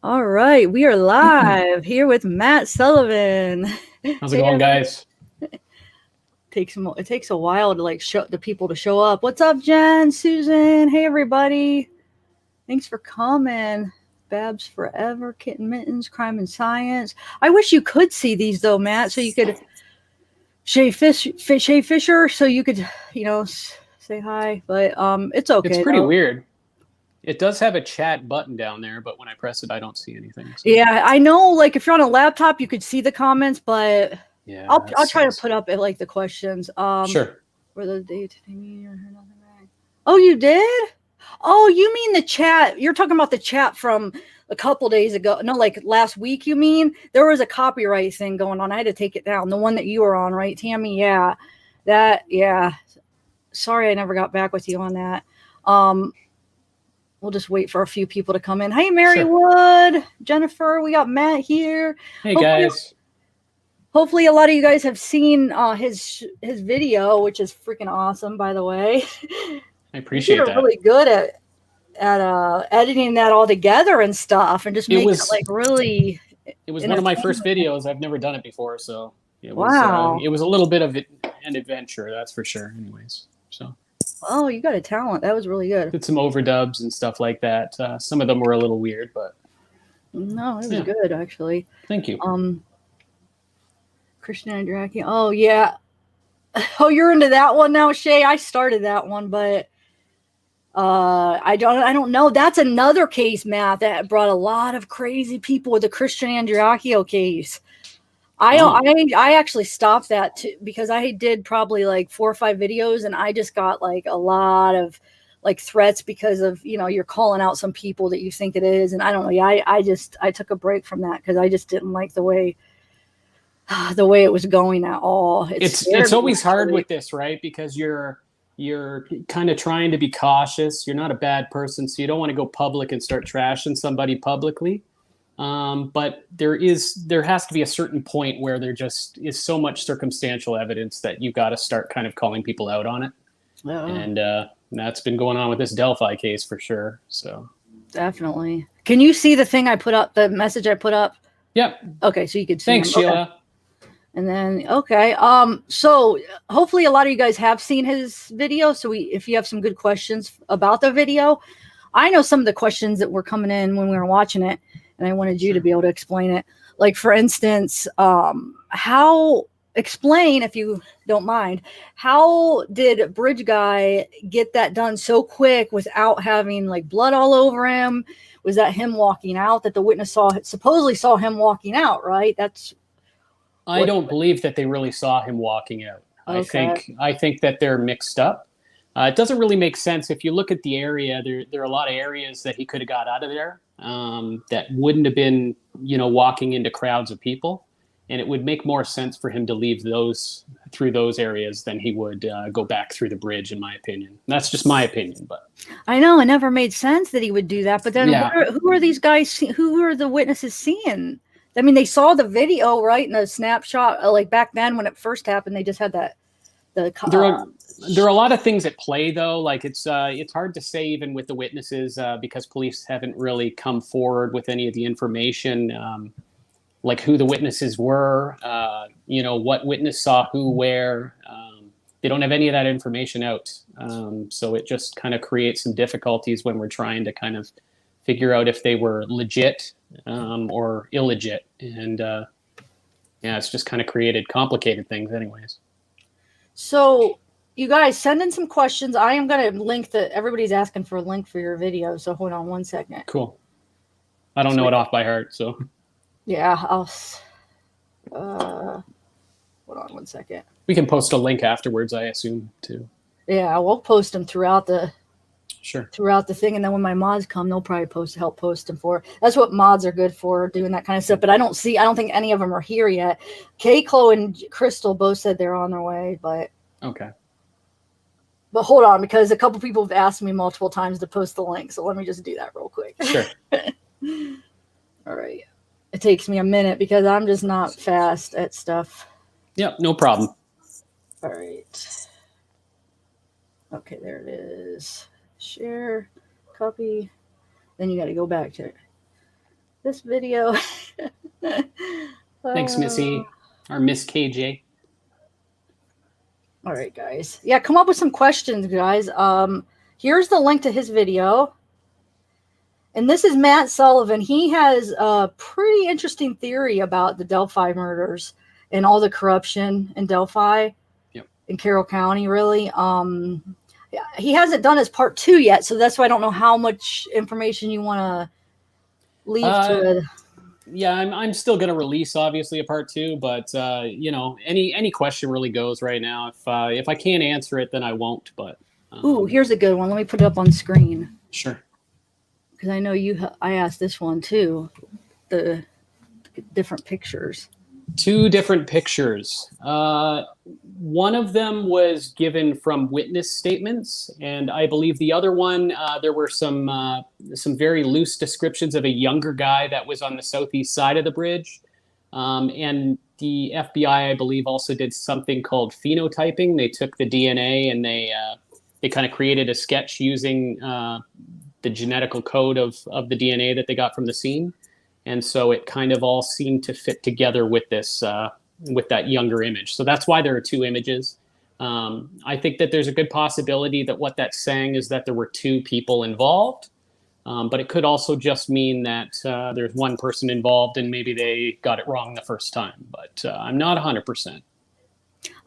All right, we are live here with Matt Sullivan. How's it going, guys? It takes a while to show the people to show up. What's up, Jen, Susan? Hey, everybody. Thanks for coming. Babs Forever, Kitten Mittens, Crime and Science. I wish you could see these though, Matt, so you could Shay Fisher, so you could, say hi. But it's okay. It's pretty weird. It does have a chat button down there, but when I press it, I don't see anything. So. Yeah, I know. Like if you're on a laptop, you could see the comments, but yeah, I'll try to put up the questions. Sure. Were those dates? Oh, you did? Oh, you mean the chat? You're talking about the chat from a couple days ago. No, like last week. You mean there was a copyright thing going on? I had to take it down. The one that you were on, right, Tammy? Yeah, that. Yeah. Sorry, I never got back with you on that. We'll just wait for a few people to come in. Hey, Mary Wood, Jennifer, we got Matt here. Hey, guys. Hopefully a lot of you guys have seen his video, which is freaking awesome, by the way. I appreciate that. You're really good at editing that all together and stuff, and just making it like really. It was one of my first videos. I've never done it before, so it was, it was a little bit of an adventure, that's for sure. Anyways, so. Oh, you got a talent. That was really good. Did some overdubs and stuff like that. Some of them were a little weird, but. No, it was good, actually. Thank you. Christian Andraki. Oh, yeah. Oh, you're into that one now, Shay? I started that one, but I don't know. That's another case, Matt, that brought a lot of crazy people with the Christian Andreacchio case. I actually stopped that because I did probably like 4 or 5 videos, and I just got like a lot of like threats because of, you're calling out some people that you think it is. And I don't know. Yeah, I took a break from that because I just didn't like the way it was going at all. It's always hard with this, right? Because you're kind of trying to be cautious. You're not a bad person, so you don't want to go public and start trashing somebody publicly. But there has to be a certain point where there just is so much circumstantial evidence that you got to start kind of calling people out on it. And that's been going on with this Delphi case for sure. So definitely. Can you see the thing I put up, the message I put up? Yep. Okay. So you could see. Thanks, Sheila. Okay. And then, okay. So hopefully a lot of you guys have seen his video. So if you have some good questions about the video, I know some of the questions that were coming in when we were watching it, and I wanted you to be able to explain it. Like, for instance, explain, if you don't mind, how did Bridge Guy get that done so quick without having like blood all over him? Was that him walking out that the witness supposedly saw him walking out, right? I don't believe that they really saw him walking out. Okay. I think that they're mixed up. It doesn't really make sense if you look at the area. There are a lot of areas that he could have got out of there that wouldn't have been, walking into crowds of people, and it would make more sense for him to leave through those areas than he would go back through the bridge, in my opinion. That's just my opinion, but I know it never made sense that he would do that. But then, who are these guys? Who are the witnesses seeing? I mean, they saw the video, right? And the snapshot, like back then when it first happened, they just had that. There are a lot of things at play, though. Like it's hard to say even with the witnesses because police haven't really come forward with any of the information, like who the witnesses were, what witness saw who where. They don't have any of that information out, so it just kind of creates some difficulties when we're trying to kind of figure out if they were legit or illegit, and it's just kind of created complicated things, anyways. So you guys send in some questions. I am going to link everybody's asking for a link for your video. So hold on one second. Cool. I don't know it off by heart. So yeah, I'll, hold on one second. We can post a link afterwards, I assume, too. Yeah, we'll post them throughout the thing. And then when my mods come, they'll probably help post them for. That's what mods are good for, doing that kind of stuff. But I don't think any of them are here yet. Kay, Chloe, and Crystal both said they're on their way, but okay. But hold on, because a couple people have asked me multiple times to post the link. So let me just do that real quick. Sure. All right. It takes me a minute because I'm just not fast at stuff. Yep, no problem. All right. Okay, there it is. Share, copy. Then you got to go back to it. this video. Thanks, Missy, or Miss KJ. All right, guys. Yeah, come up with some questions, guys. Here's the link to his video. And this is Matt Sullivan. He has a pretty interesting theory about the Delphi murders and all the corruption in Delphi, in Carroll County, really. He hasn't done his part 2 yet, so that's why I don't know how much information you want to leave to it. Yeah, I'm still going to release, obviously, a part 2, but you know, any question really goes right now. If I can't answer it, then I won't. But ooh, here's a good one. Let me put it up on screen. Sure. Because I know I asked this one too. The different pictures. 2 different pictures. One of them was given from witness statements, and I believe the other one, there were some very loose descriptions of a younger guy that was on the southeast side of the bridge. And the FBI, I believe, also did something called phenotyping. They took the DNA and they kind of created a sketch using the genetical code of the DNA that they got from the scene. And so it kind of all seemed to fit together with this, with that younger image. So that's why there are 2 images. I think that there's a good possibility that what that's saying is that there were 2 people involved. But it could also just mean that there's one person involved and maybe they got it wrong the first time. But I'm not 100%.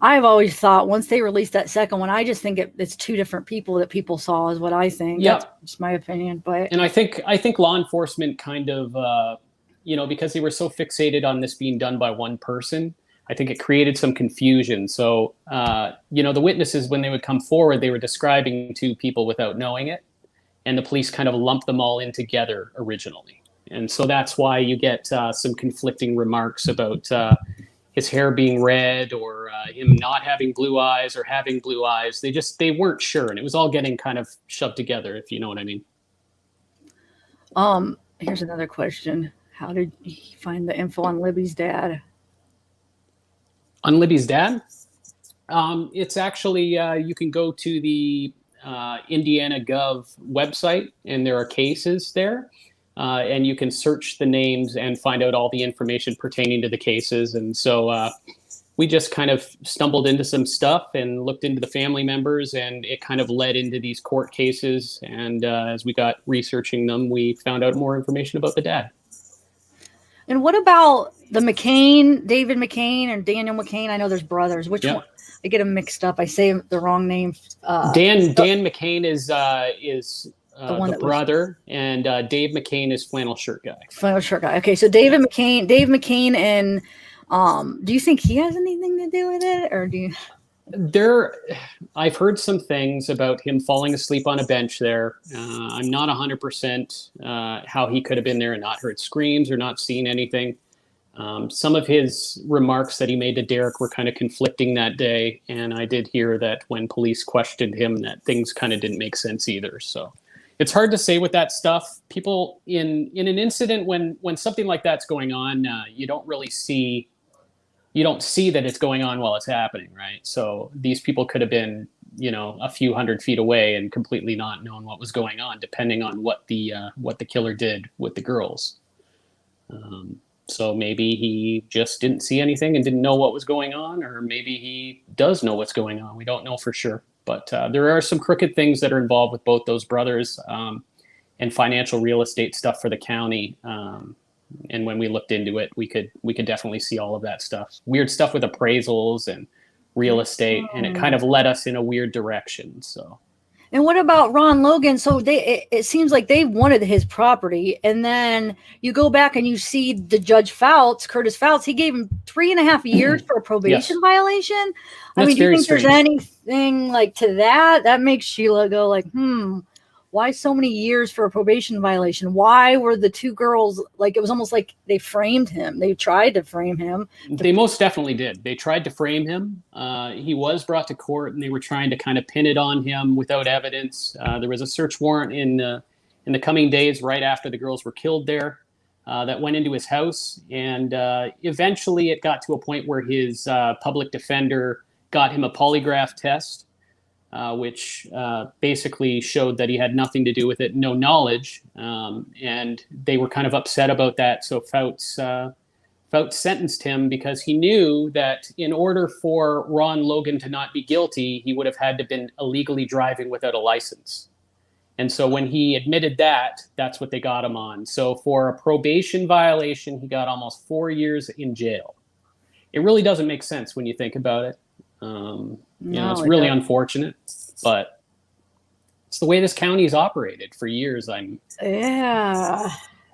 I've always thought once they released that second one, I just think it's 2 different people that people saw is what I think. Yeah. That's just my opinion. But and I think law enforcement kind of, you know, because they were so fixated on this being done by one person, I think it created some confusion. So, you know, the witnesses, when they would come forward, they were describing 2 people without knowing it. And the police kind of lumped them all in together originally. And so that's why you get some conflicting remarks about his hair being red or him not having blue eyes or having blue eyes. They weren't sure. And it was all getting kind of shoved together, if you know what I mean. Here's another question. How did he find the info on Libby's dad? On Libby's dad? It's actually, you can go to the Indiana Gov website, and there are cases there. And you can search the names and find out all the information pertaining to the cases. And so we just kind of stumbled into some stuff and looked into the family members, and it kind of led into these court cases. And as we got researching them, we found out more information about the dad. And what about the McCain, David McCain and Daniel McCain? I know there's brothers. Which one? I get them mixed up. I say the wrong name. Dan McCain is the brother, and Dave McCain is flannel shirt guy. Flannel shirt guy. Okay, so Dave McCain, and do you think he has anything to do with it, or do you? I've heard some things about him falling asleep on a bench there. I'm not 100% how he could have been there and not heard screams or not seen anything. Some of his remarks that he made to Derek were kind of conflicting that day, and I did hear that when police questioned him that things kind of didn't make sense either. So it's hard to say with that stuff. People in an incident when something like that's going on, you don't see that it's going on while it's happening, right? So these people could have been, you know, a few hundred feet away and completely not known what was going on, depending on what the killer did with the girls. So maybe he just didn't see anything and didn't know what was going on, or maybe he does know what's going on. We don't know for sure. But there are some crooked things that are involved with both those brothers, and financial real estate stuff for the county. And when we looked into it, we could definitely see all of that stuff. Weird stuff with appraisals and real estate, and it kind of led us in a weird direction. So. And what about Ron Logan? So it seems like they wanted his property, and then you go back and you see the Judge Curtis Fouts, he gave him 3.5 years for a probation violation. I mean, do you think there's anything like to that? That makes Sheila go like, why so many years for a probation violation? Why were the 2 girls, like, it was almost like they framed him. They tried to frame him. They most definitely did. They tried to frame him. He was brought to court, and they were trying to kind of pin it on him without evidence. There was a search warrant in the coming days right after the girls were killed there that went into his house. And eventually it got to a point where his public defender got him a polygraph test. which basically showed that he had nothing to do with it, no knowledge, and they were kind of upset about that. So Fouts sentenced him because he knew that in order for Ron Logan to not be guilty, he would have had to have been illegally driving without a license. And so when he admitted that, that's what they got him on. So for a probation violation, he got almost 4 years in jail. It really doesn't make sense when you think about it. It's really unfortunate, but it's the way this county's operated for years. Yeah,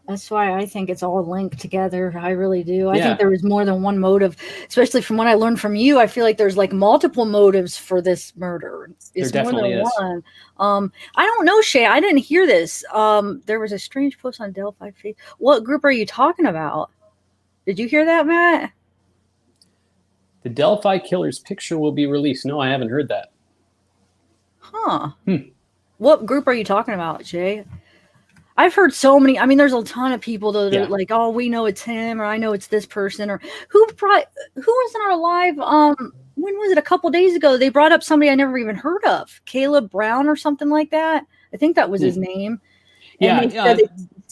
that's why I think it's all linked together. I really do. I think there was more than one motive, especially from what I learned from you. I feel like there's like multiple motives for this murder. There definitely is. One. I don't know, Shay. I didn't hear this. There was a strange post on Delphi. What group are you talking about? Did you hear that, Matt? The Delphi killer's picture will be released. No, I haven't heard that. Huh. What group are you talking about, Jay? I've heard so many. I mean, there's a ton of people that are like, "Oh, we know it's him," or "I know it's this person," or who was in our live? When was it? A couple days ago, they brought up somebody I never even heard of, Caleb Brown or something like that. I think that was his name. And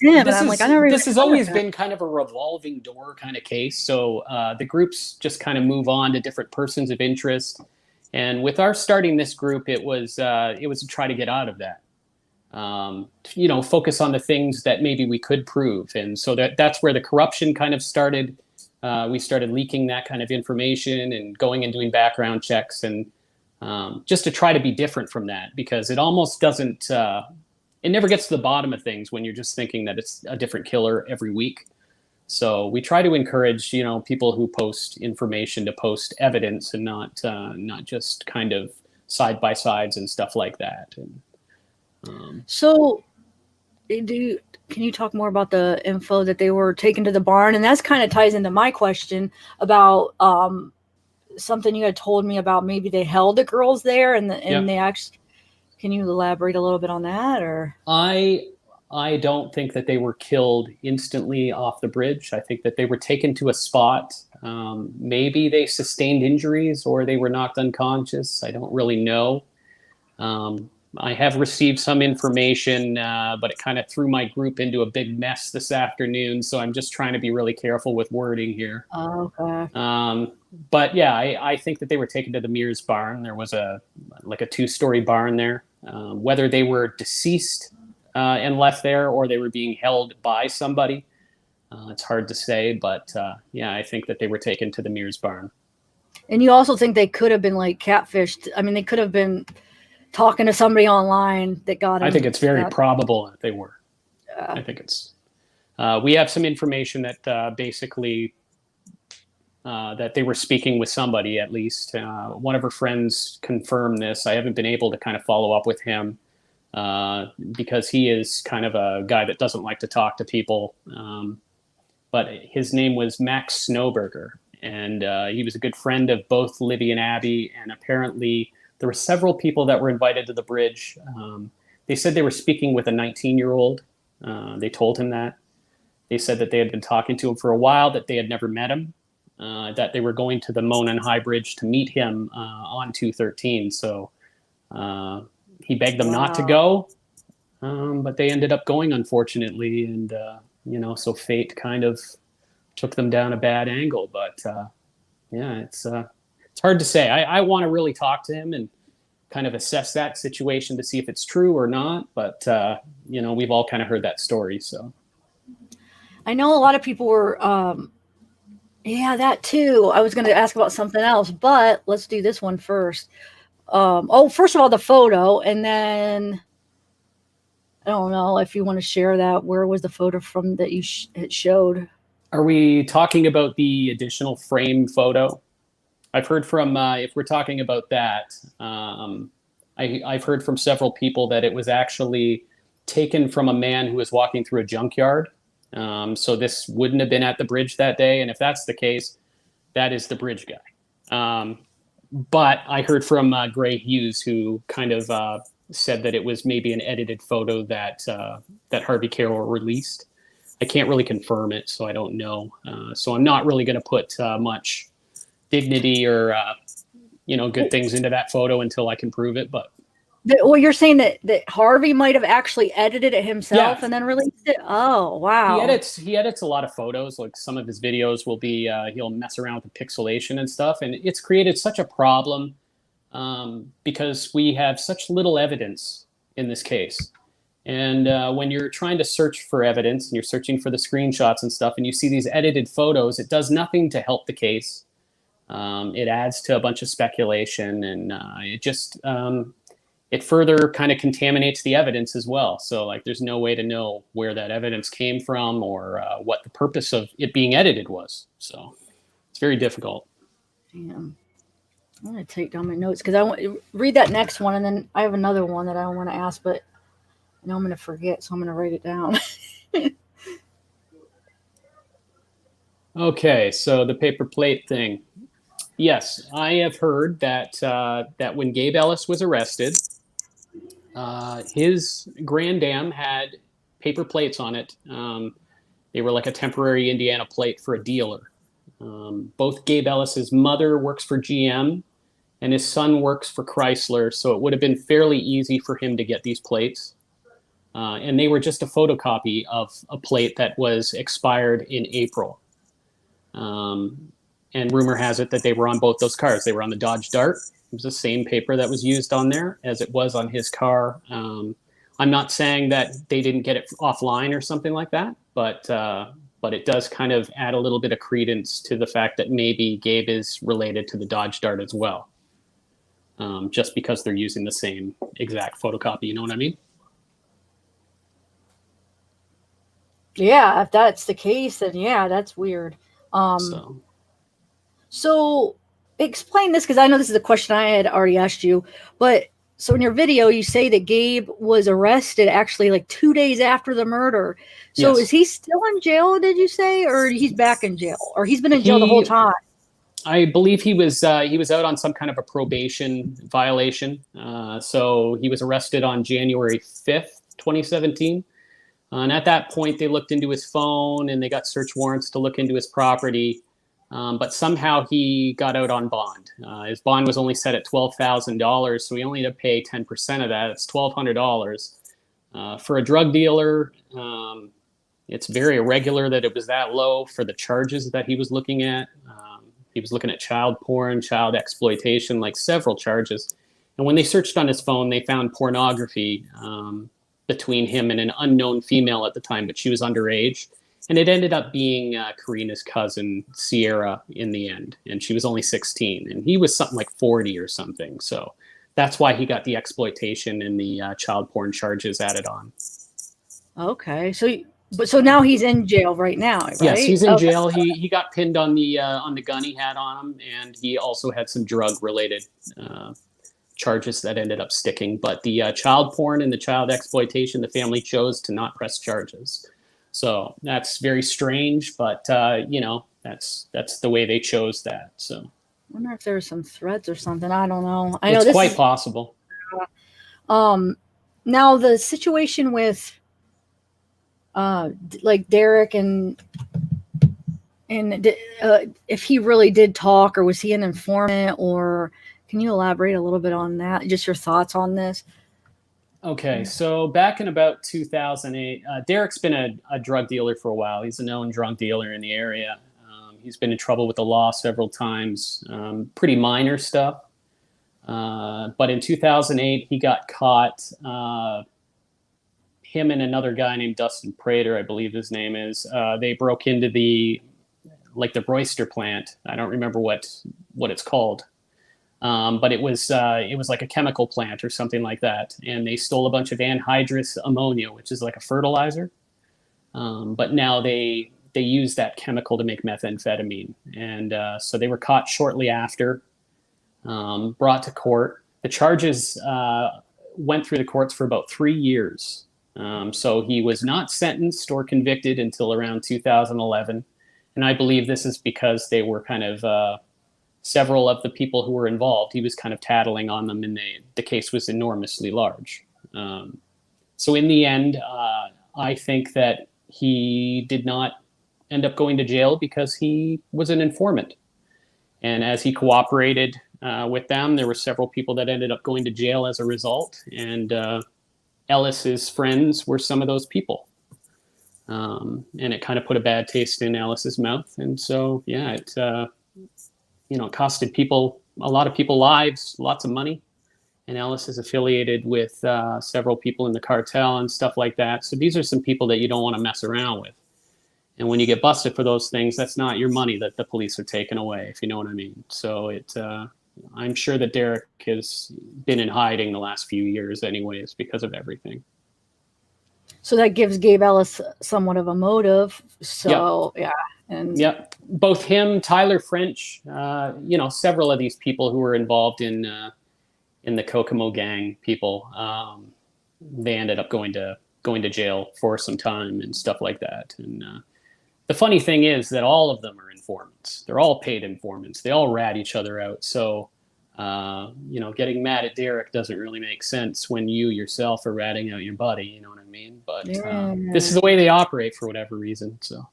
this has always been kind of a revolving door kind of case. So the groups just kind of move on to different persons of interest. And with our starting this group, it was to try to get out of that. Focus on the things that maybe we could prove. And so that's where the corruption kind of started. We started leaking that kind of information and going and doing background checks, and just to try to be different from that, because it almost doesn't. It never gets to the bottom of things when you're just thinking that it's a different killer every week. So we try to encourage, people who post information to post evidence and not just kind of side by sides and stuff like that. And, so can you talk more about the info that they were taken to the barn? And that's kind of ties into my question about something you had told me about. Maybe they held the girls there and they actually. Can you elaborate a little bit on that? Or I don't think that they were killed instantly off the bridge. I think that they were taken to a spot. Maybe they sustained injuries or they were knocked unconscious. I don't really know. I have received some information, but it kind of threw my group into a big mess this afternoon. So I'm just trying to be really careful with wording here. Oh, okay. But yeah, I think that they were taken to the Mears barn. There was a 2-story barn there. Whether they were deceased and left there or they were being held by somebody, it's hard to say. But I think that they were taken to the Mears barn. And you also think they could have been like catfished? I mean, they could have been talking to somebody online that got them. I think it's very probable that they were. I think it's. We have some information that basically that they were speaking with somebody, at least. One of her friends confirmed this. I haven't been able to kind of follow up with him because he is kind of a guy that doesn't like to talk to people. But his name was Max Snowberger, and he was a good friend of both Libby and Abby, and apparently there were several people that were invited to the bridge. They said they were speaking with a 19-year-old. They told him that. They said that they had been talking to him for a while, that they had never met him, that they were going to the Monon High Bridge to meet him on 213. So he begged them not to go, but they ended up going, unfortunately. And, so fate kind of took them down a bad angle. But, it's hard to say. I want to really talk to him and kind of assess that situation to see if it's true or not. But, we've all kind of heard that story. So I know a lot of people were, that too. I was going to ask about something else, but let's do this one first. First of all, the photo, and then I don't know if you want to share that. Where was the photo from that you it showed? Are we talking about the additional frame photo? I've heard from, if we're talking about that, I've heard from several people that it was actually taken from a man who was walking through a junkyard. So this wouldn't have been at the bridge that day. And if that's the case, that is the bridge guy. But I heard from Gray Hughes, who kind of said that it was maybe an edited photo that Harvey Carroll released. I can't really confirm it, so I don't know. So I'm not really going to put much dignity or good things into that photo until I can prove it. But well, you're saying that Harvey might have actually edited it himself yeah, and then released it? Oh, wow. he edits a lot of photos. Like some of his videos will be he'll mess around with the pixelation and stuff, and it's created such a problem because we have such little evidence in this case. And when you're trying to search for evidence and you're searching for the screenshots and stuff, and you see these edited photos, it does nothing to help the case. It adds to a bunch of speculation, and it further kind of contaminates the evidence as well. So like, there's no way to know where that evidence came from or what the purpose of it being edited was. So it's very difficult. Damn. I'm going to take down my notes because I want to read that next one, and then I have another one that I want to ask, but I know I'm going to forget, so I'm going to write it down. Okay, so the paper plate thing. Yes, I have heard that that when Gabe Ellis was arrested, his Grand Dam had paper plates on it. They were like a temporary Indiana plate for a dealer. Both Gabe Ellis's mother works for GM and his son works for Chrysler, so it would have been fairly easy for him to get these plates. And they were just a photocopy of a plate that was expired in April. And rumor has it that they were on both those cars. They were on the Dodge Dart. It was the same paper that was used on there as it was on his car. I'm not saying that they didn't get it offline or something like that, but it does kind of add a little bit of credence to the fact that maybe Gabe is related to the Dodge Dart as well, just because they're using the same exact photocopy. You know what I mean? Yeah, if that's the case, then yeah, that's weird. So explain this, because I know this is a question I had already asked you, but so in your video, you say that Gabe was arrested actually like 2 days after the murder. So Yes. Is he still in jail, did you say, or he's back in jail, or he's been in jail the whole time? I believe he was out on some kind of a probation violation. So he was arrested on January 5th, 2017. And at that point, they looked into his phone and they got search warrants to look into his property. But somehow he got out on bond. His bond was only set at $12,000, so he only had to pay 10% of that. It's $1,200. For a drug dealer, it's very irregular that it was that low for the charges that he was looking at. He was looking at child porn, child exploitation, like several charges. And when they searched on his phone, they found pornography between him and an unknown female at the time, but she was underage. And it ended up being Karina's cousin, Sierra, in the end. And she was only 16. And he was something like 40 or something. So that's why he got the exploitation and the child porn charges added on. Okay. So now he's in jail right now, right? Yes, he's in jail. He got pinned on the gun he had on him. And he also had some drug-related charges that ended up sticking. But the child porn and the child exploitation, the family chose to not press charges. So that's very strange, but that's the way they chose that. So I wonder if there's some threats or something. I don't know. It's quite possible. Now the situation with like Derek and if he really did talk, or was he an informant, or can you elaborate a little bit on that? Just your thoughts on this. Okay, so back in about 2008, Derek's been a drug dealer for a while. He's a known drug dealer in the area. He's been in trouble with the law several times, pretty minor stuff. But in 2008, he got caught. Him and another guy named Dustin Prater, I believe his name is, they broke into the Royster plant. I don't remember what it's called. But it was like a chemical plant or something like that. And they stole a bunch of anhydrous ammonia, which is like a fertilizer. But now they use that chemical to make methamphetamine. And so they were caught shortly after, brought to court. The charges went through the courts for about 3 years. So he was not sentenced or convicted until around 2011. And I believe this is because they were kind of... several of the people who were involved, he was kind of tattling on them, and the case was enormously large. So in the end, I think that he did not end up going to jail because he was an informant. And as he cooperated, with them. There were several people that ended up going to jail as a result, and Ellis's friends were some of those people. And it kind of put a bad taste in Ellis's mouth. And so, yeah, it it costed a lot of people lives, lots of money. And Ellis is affiliated with several people in the cartel and stuff like that. So these are some people that you don't want to mess around with. And when you get busted for those things, that's not your money that the police are taking away, if you know what I mean. So I'm sure that Derek has been in hiding the last few years anyways because of everything. So that gives Gabe Ellis somewhat of a motive. So, yeah. And yep. Both him, Tyler French, several of these people who were involved in the Kokomo gang people, they ended up going to jail for some time and stuff like that. And the funny thing is that all of them are informants. They're all paid informants. They all rat each other out. So, getting mad at Derek doesn't really make sense when you yourself are ratting out your buddy. You know what I mean? But this is the way they operate for whatever reason. So.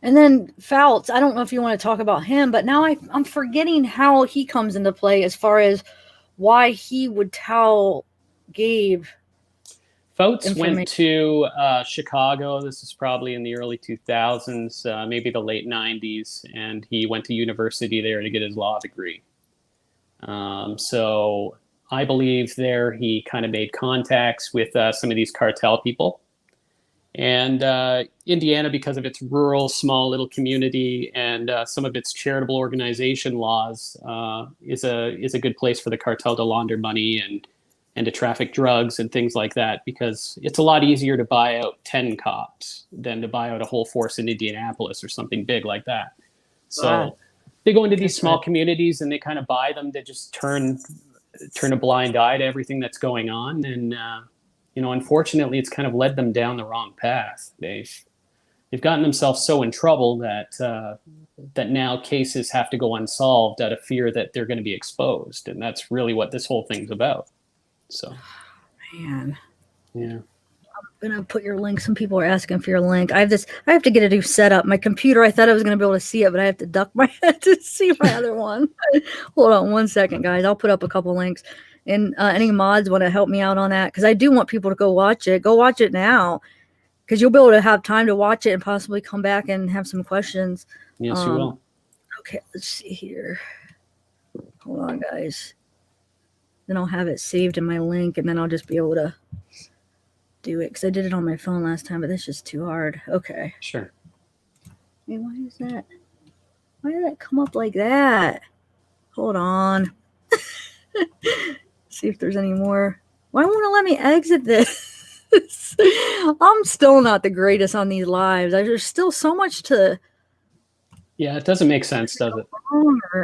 And then Fouts, I don't know if you want to talk about him, but now I'm forgetting how he comes into play as far as why he would tell Gabe. Fouts went to Chicago. This is probably in the early 2000s, maybe the late 90s, and he went to university there to get his law degree. So I believe there he kind of made contacts with some of these cartel people. And Indiana, because of its rural, small little community and some of its charitable organization laws, is a good place for the cartel to launder money and to traffic drugs and things like that, because it's a lot easier to buy out 10 cops than to buy out a whole force in Indianapolis or something big like that. So they go into these small communities and they kind of buy them to just turn a blind eye to everything that's going on. And unfortunately, it's kind of led them down the wrong path. They've gotten themselves so in trouble that now cases have to go unsolved out of fear that they're going to be exposed, and that's really what this whole thing's about. So, man, yeah, I'm gonna put your link. Some people are asking for your link. I have to get a new setup. My computer, I thought I was gonna be able to see it, but I have to duck my head to see my other one. Hold on 1 second, guys. I'll put up a couple links. And any mods want to help me out on that? Because I do want people to go watch it. Go watch it now, because you'll be able to have time to watch it and possibly come back and have some questions. Yes, you will. Okay, let's see here. Hold on, guys. Then I'll have it saved in my link, and then I'll just be able to do it, because I did it on my phone last time, but that's just too hard. Okay. Sure. Hey, why is that? Why did that come up like that? Hold on. See if there's any more. Why won't it let me exit this? I'm still not the greatest on these lives. There's still so much to. Yeah, it doesn't make sense, does it?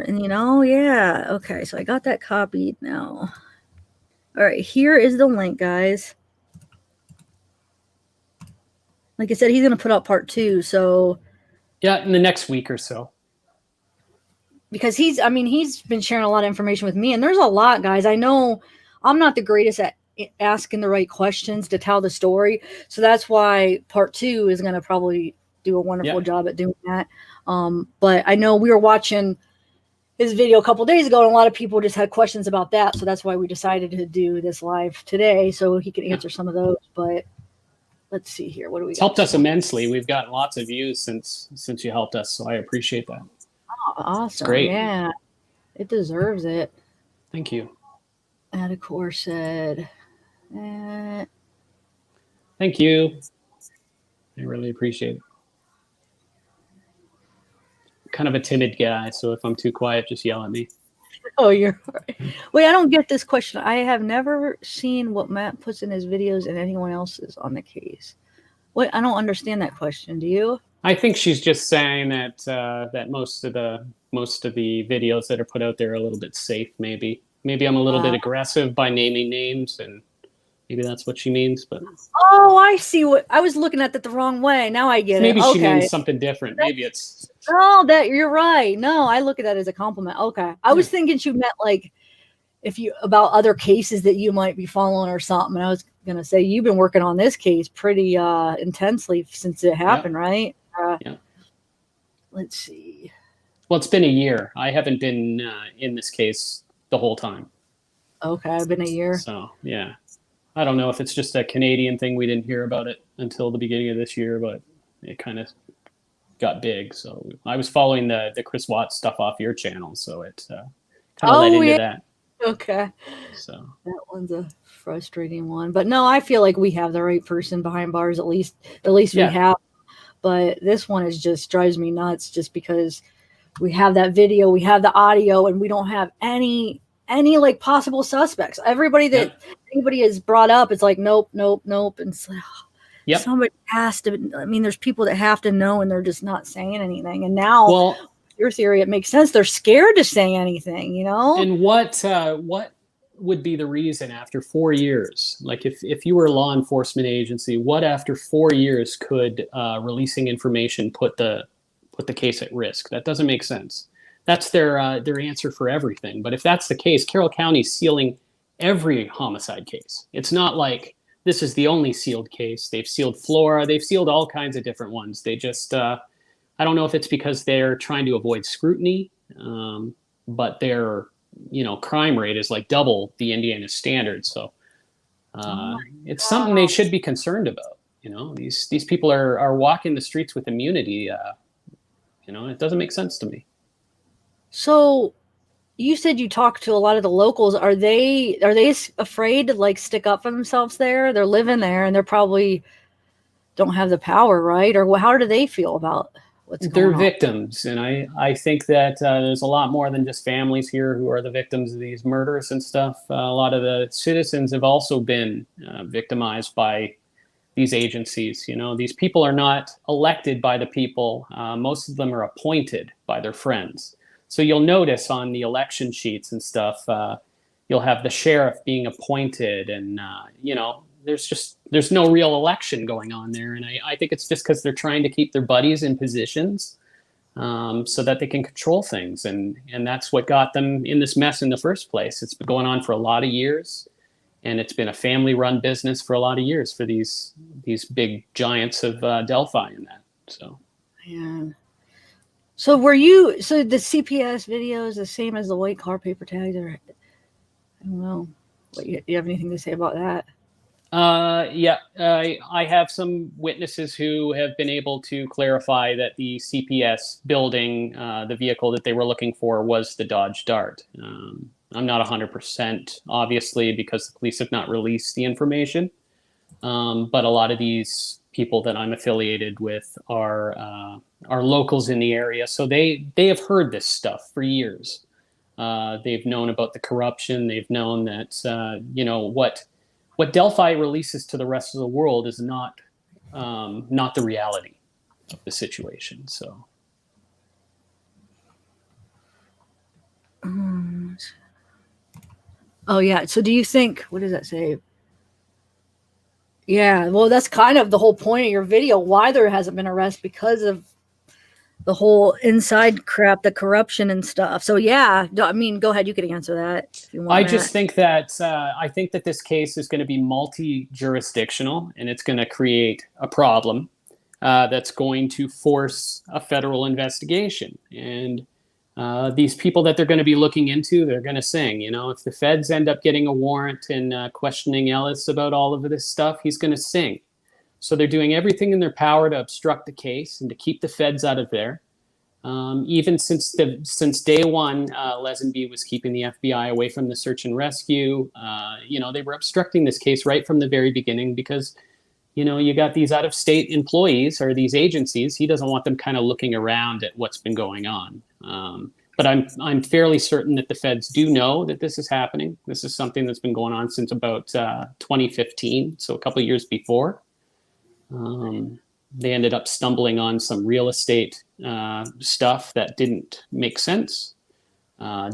And yeah. Okay, so I got that copied now. All right, here is the link, guys. Like I said, he's going to put up part 2. So. Yeah, in the next week or so. Because he's been sharing a lot of information with me, and there's a lot, guys. I know I'm not the greatest at asking the right questions to tell the story. So that's why part 2 is going to probably do a wonderful job at doing that. But I know we were watching his video a couple days ago, and a lot of people just had questions about that. So that's why we decided to do this live today, so he can answer some of those. But let's see here. What do we got? It's helped us immensely. We've gotten lots of views since you helped us. So I appreciate that. Oh, awesome. It's great. Yeah. It deserves it. Thank you. Adacor said, Thank you. I really appreciate it. I'm kind of a timid guy, so if I'm too quiet, just yell at me. Oh, you're right. Wait, I don't get this question. I have never seen what Matt puts in his videos and anyone else's on the case. What? I don't understand that question. Do you? I think she's just saying that that most of the videos that are put out there are a little bit safe. Maybe I'm a little bit aggressive by naming names, and maybe that's what she means. But I see. What I was looking at that the wrong way. Now I get it. Maybe she means something different. Maybe it's. Oh, that you're right. No, I look at that as a compliment. Okay, I was thinking she meant like about other cases that you might be following or something. And I was gonna say you've been working on this case pretty intensely since it happened, right? Yeah. Let's see. Well, it's been a year. I haven't been in this case the whole time. Okay, been a year. So yeah, I don't know if it's just a Canadian thing. We didn't hear about it until the beginning of this year, but it kind of got big. So I was following the Chris Watts stuff off your channel, so it kind of led Oh into yeah. that. Okay. So That one's a frustrating one. But no, I feel like we have the right person behind bars, at least we yeah, have. But this one is just drives me nuts just because we have that video, we have the audio, and we don't have any like possible suspects. Everybody yeah, that anybody has brought up, it's like nope, nope, nope. And it's like, yep. somebody has to. I mean, there's people that have to know, and they're just not saying anything. And now, Well, your theory, it makes sense. They're scared to say anything. You know? and what would be the reason after 4 years? Like if you were a law enforcement agency, what after 4 years could releasing information put the case at risk? That doesn't make sense. That's their answer for everything. But if that's the case, Carroll County's sealing every homicide case. It's not like this is the only sealed case. They've sealed Flora. They've sealed all kinds of different ones. They just I don't know if it's because they're trying to avoid scrutiny, but their crime rate is like double the Indiana standard. So Oh it's something they wow. should be concerned about. These people are walking the streets with immunity. It doesn't make sense to me. So you said you talked to a lot of the locals. Are they afraid to like stick up for themselves there? They're living there, and they're probably don't have the power, right? Or how do they feel about what's They're going on? victims, and I think that there's a lot more than just families here who are the victims of these murders and stuff. A lot of the citizens have also been victimized by these agencies. These people are not elected by the people. Most of them are appointed by their friends. So you'll notice on the election sheets and stuff, you'll have the sheriff being appointed, and there's no real election going on there. And I think it's just because they're trying to keep their buddies in positions so that they can control things. And that's what got them in this mess in the first place. It's been going on for a lot of years, and it's been a family-run business for a lot of years for these big giants of Delphi and that. So Yeah. So the CPS video is the same as the white car paper tags, or I don't know. What you have anything to say about that? yeah, I have some witnesses who have been able to clarify that the CPS building, the vehicle that they were looking for, was the Dodge Dart. I'm not 100%, obviously, because the police have not released the information. But a lot of these people that I'm affiliated with are locals in the area, so they have heard this stuff for years. They've known about the corruption. They've known that what Delphi releases to the rest of the world is not the reality of the situation. So. Oh yeah. So do you think? What does that say? Yeah. Well, that's kind of the whole point of your video. Why there hasn't been arrest because of the whole inside crap, the corruption and stuff. So yeah. I mean, go ahead. You can answer that if you want, I Matt. just think that this case is going to be multi-jurisdictional, and it's going to create a problem that's going to force a federal investigation. And these people that they're going to be looking into, they're going to sing. If the feds end up getting a warrant and questioning Ellis about all of this stuff, he's going to sing. So they're doing everything in their power to obstruct the case and to keep the feds out of there. Even since day one, Lesenby was keeping the FBI away from the search and rescue. They were obstructing this case right from the very beginning because, you got these out-of-state employees or these agencies. He doesn't want them kind of looking around at what's been going on. But I'm fairly certain that the feds do know that this is happening. This is something that's been going on since about 2015, so a couple of years before. They ended up stumbling on some real estate stuff that didn't make sense.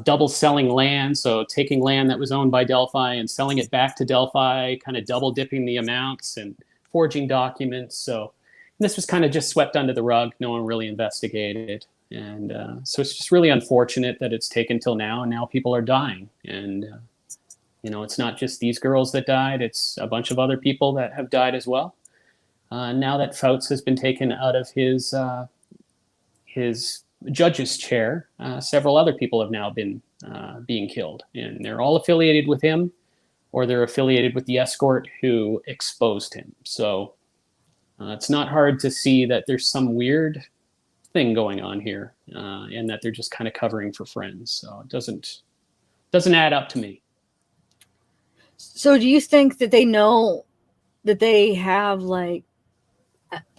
Double selling land, so taking land that was owned by Delphi and selling it back to Delphi, kind of double dipping the amounts and forging documents. So this was kind of just swept under the rug. No one really investigated. And so it's just really unfortunate that it's taken till now, and now people are dying. And, it's not just these girls that died. It's a bunch of other people that have died as well. Now that Fouts has been taken out of his judge's chair, several other people have now been being killed, and they're all affiliated with him, or they're affiliated with the escort who exposed him. So it's not hard to see that there's some weird thing going on here, and that they're just kind of covering for friends. So it doesn't add up to me. So do you think that they know that they have like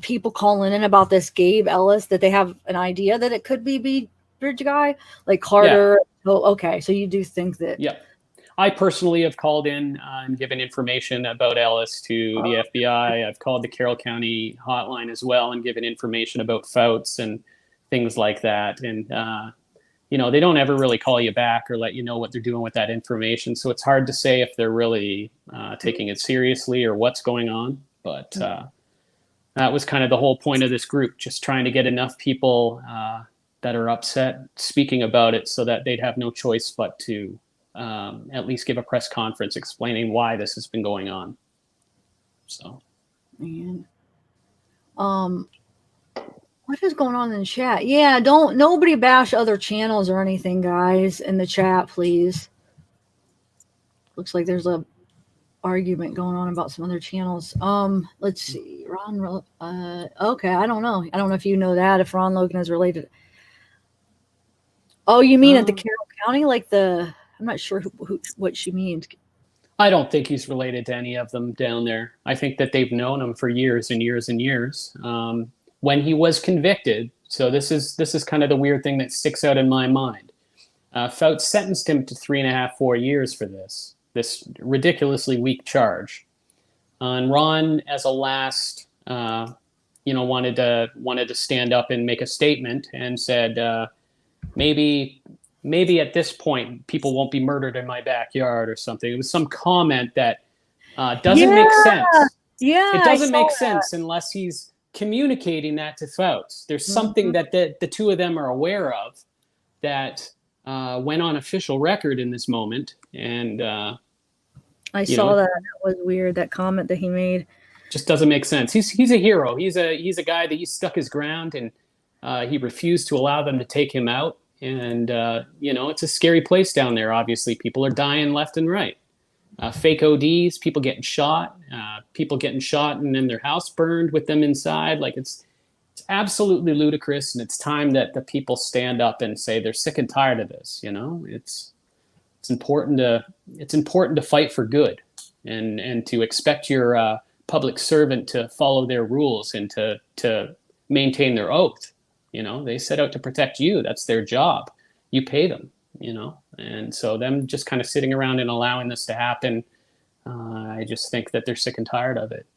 people calling in about this Gabe Ellis, that they have an idea that it could be bridge guy like Carter? Yeah. Oh, okay. So you do think that? Yeah. I personally have called in and given information about Ellis to the FBI. I've called the Carroll County hotline as well and given information about Fouts and things like that. And, they don't ever really call you back or let you know what they're doing with that information. So it's hard to say if they're really taking it seriously or what's going on. But that was kind of the whole point of this group, just trying to get enough people that are upset speaking about it so that they'd have no choice but to at least give a press conference explaining why this has been going on. So, man, what is going on in the chat? Yeah, nobody bash other channels or anything, guys, in the chat, please. Looks like there's a argument going on about some other channels. Let's see, Ron. Okay, I don't know. I don't know if you know that, if Ron Logan is related. Oh, you mean at the Carroll County, like the? I'm not sure what she means. I don't think he's related to any of them down there. I think that they've known him for years and years and years. When he was convicted, so this is kind of the weird thing that sticks out in my mind. Fouts sentenced him to 3.5, 4 years for this ridiculously weak charge. And Ron, as a last, wanted to stand up and make a statement and said, maybe at this point people won't be murdered in my backyard or something. It was some comment that doesn't make sense. Yeah, it doesn't make sense unless he's communicating that to Fouts. There's something that the two of them are aware of that went on official record in this moment. And I saw that. That was weird. That comment that he made just doesn't make sense. He's a hero. He's a guy that he stuck his ground and he refused to allow them to take him out. And, it's a scary place down there. Obviously, people are dying left and right. Fake ODs, people getting shot and then their house burned with them inside. Like it's absolutely ludicrous. And it's time that the people stand up and say they're sick and tired of this. It's important to fight for good and to expect your public servant to follow their rules and to maintain their oath. They set out to protect you. That's their job. You pay them, and so them just kind of sitting around and allowing this to happen. I just think that they're sick and tired of it.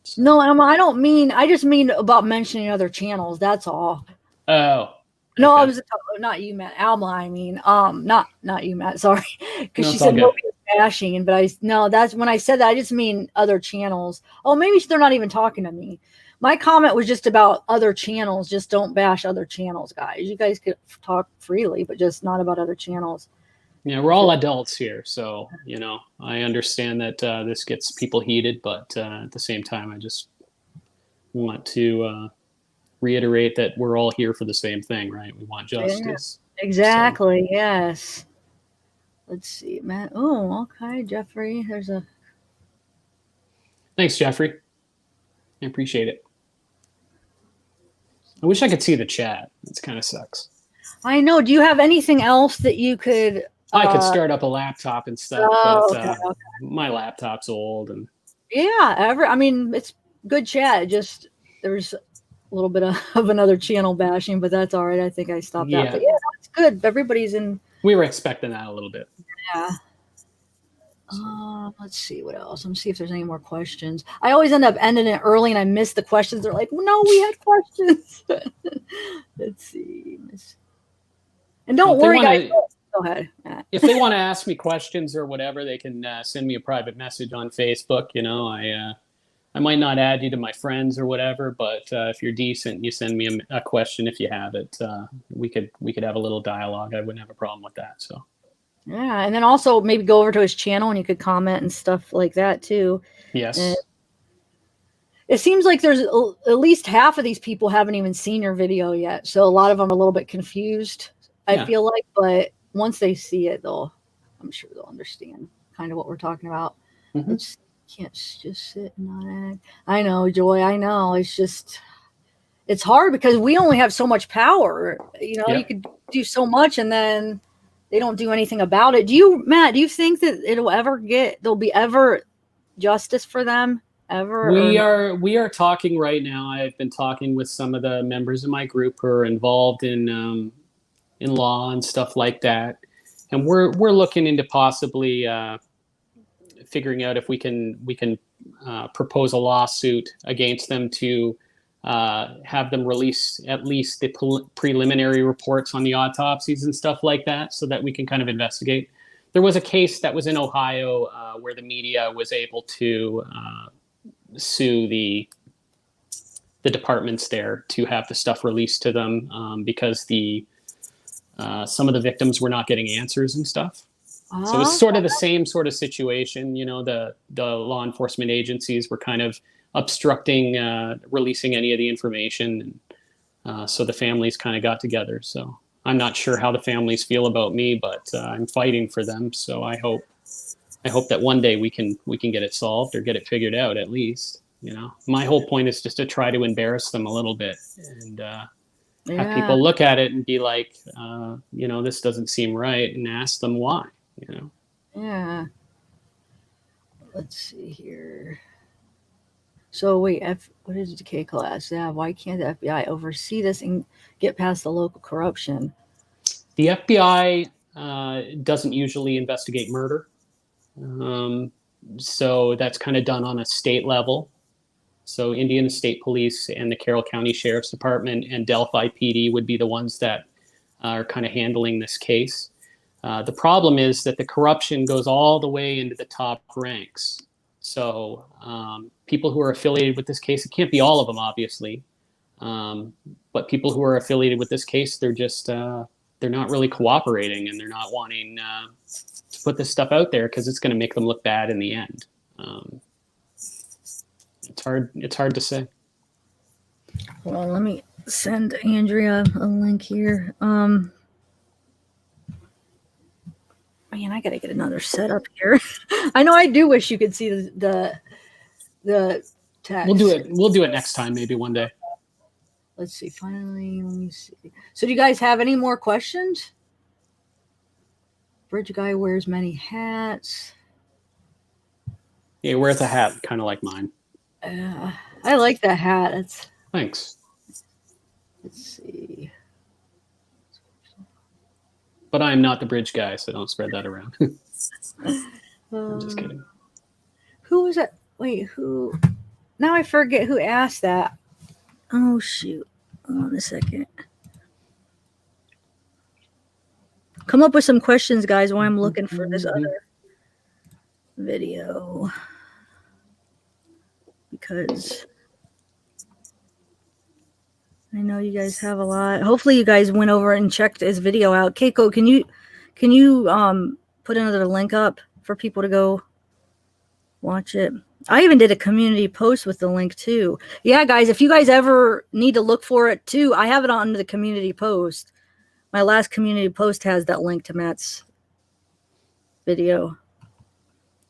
So. No, I don't mean, I just mean about mentioning other channels. That's all. Oh, no, okay. I was not you, Matt. Alma, I mean, not you, Matt. Sorry. Cause she said nobody was bashing, but that's when I said that, I just mean other channels. Oh, maybe they're not even talking to me. My comment was just about other channels. Just don't bash other channels, guys. You guys could talk freely, but just not about other channels. Yeah, we're all adults here. So, I understand that this gets people heated, but at the same time, I just want to reiterate that we're all here for the same thing, right? We want justice. Yeah, exactly. So. Yes. Let's see, Matt. Oh, okay. Jeffrey, Thanks, Jeffrey. I appreciate it. I wish I could see the chat. It kind of sucks. I know. Do you have anything else that you could? I could start up a laptop and stuff, but okay. My laptop's old and. Yeah, it's good chat. Just there's a little bit of another channel bashing, but that's all right. I think I stopped that. But yeah, it's good. Everybody's in. We were expecting that a little bit. Yeah. Let's see what else. Let me see if there's any more questions. I always end up ending it early and I miss the questions. They're like, no, we had questions. Let's see. And don't worry, guys. Go ahead, Matt. If they want to ask me questions or whatever, they can send me a private message on Facebook. I might not add you to my friends or whatever, but if you're decent, you send me a question if you have it. We could have a little dialogue. I wouldn't have a problem with that. So. Yeah, and then also maybe go over to his channel and you could comment and stuff like that too. Yes. it seems like there's at least half of these people haven't even seen your video yet. So a lot of them are a little bit confused, I feel like, but once they see it, I'm sure they'll understand kind of what we're talking about. Let's can't just sit and not act. I know, Joy. I know. It's hard because we only have so much power. You know, you could do so much and then they don't do anything about it. Matt, do you think that there'll be ever justice for them ever? We are talking right now. I've been talking with some of the members of my group who are involved in law and stuff like that. And we're looking into possibly figuring out if we can propose a lawsuit against them to have them release at least the preliminary reports on the autopsies and stuff like that, so that we can kind of investigate. There was a case that was in Ohio where the media was able to sue the departments there to have the stuff released to them because some of the victims were not getting answers and stuff. So it's sort of the same sort of situation. You know, the law enforcement agencies were kind of obstructing releasing any of the information. And, so the families kind of got together. So I'm not sure how the families feel about me, but I'm fighting for them. So I hope that one day we can get it solved or get it figured out at least. You know, my whole point is just to try to embarrass them a little bit and have people look at it and be like, you know, this doesn't seem right, and ask them why. You know. Yeah. Let's see here. So wait, what is the K class? Yeah, why can't the FBI oversee this and get past the local corruption? The FBI doesn't usually investigate murder, so that's kind of done on a state level. So Indiana State Police and the Carroll County Sheriff's Department and Delphi PD would be the ones that are kind of handling this case. The problem is that the corruption goes all the way into the top ranks. So people who are affiliated with this case, it can't be all of them, obviously, but people who are affiliated with this case, they're just they're not really cooperating, and they're not wanting to put this stuff out there because it's going to make them look bad in the end. It's hard to say. Well, let me send Andrea a link here. Man, I gotta get another setup here. I know I do wish you could see the text. We'll do it next time, maybe one day. Let's see. Finally, let me see. So, do you guys have any more questions? Bridge guy wears many hats. Yeah, he wears a hat, kind of like mine. I like that hat. Thanks. Let's see. But I'm not the bridge guy, so don't spread that around. I'm just kidding. Who was that? Wait, who? Now I forget who asked that. Oh, shoot. Hold on a second. Come up with some questions, guys, while I'm looking for this other video. Because I know you guys have a lot. Hopefully you guys went over and checked his video out. Keiko, can you put another link up for people to go watch it? I even did a community post with the link too. Yeah, guys, if you guys ever need to look for it too, I have it on the community post. My last community post has that link to Matt's video.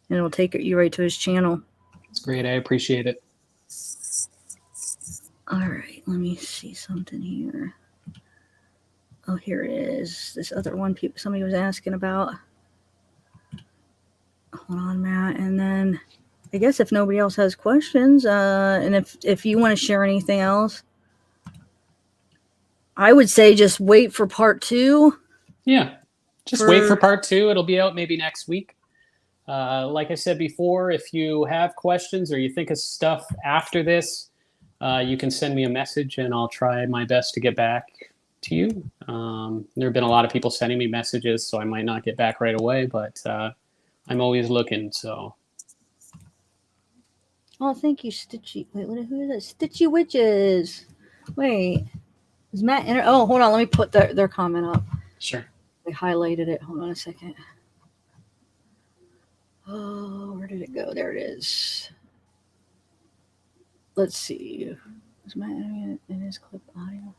And it'll take you right to his channel. It's great. I appreciate it. All right, let me see something here. Oh, here it is. This other one somebody was asking about. Hold on, Matt. And then I guess if nobody else has questions, and if you want to share anything else, I would say just wait for part 2. Yeah, just wait for part 2. It'll be out maybe next week. Like I said before, if you have questions or you think of stuff after this, you can send me a message and I'll try my best to get back to you. There have been a lot of people sending me messages, so I might not get back right away, but I'm always looking. So. Oh, thank you, Stitchy. Wait, who is that? Stitchy Witches. Wait, is Matt? Oh, hold on. Let me put their comment up. Sure. They highlighted it. Hold on a second. Oh, where did it go? There it is. let's see. Was Matt in his clip audio?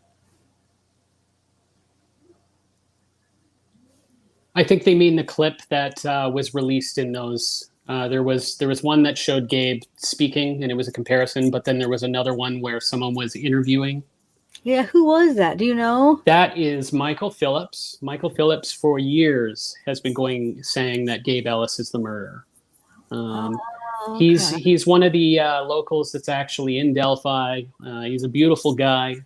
I think they mean the clip that was released in those. There was one that showed Gabe speaking, and it was a comparison. But then there was another one where someone was interviewing. Yeah, who was that? Do you know? That is Michael Phillips. Michael Phillips, for years, has been saying that Gabe Ellis is the murderer. Okay. He's one of the locals that's actually in Delphi. He's a beautiful guy.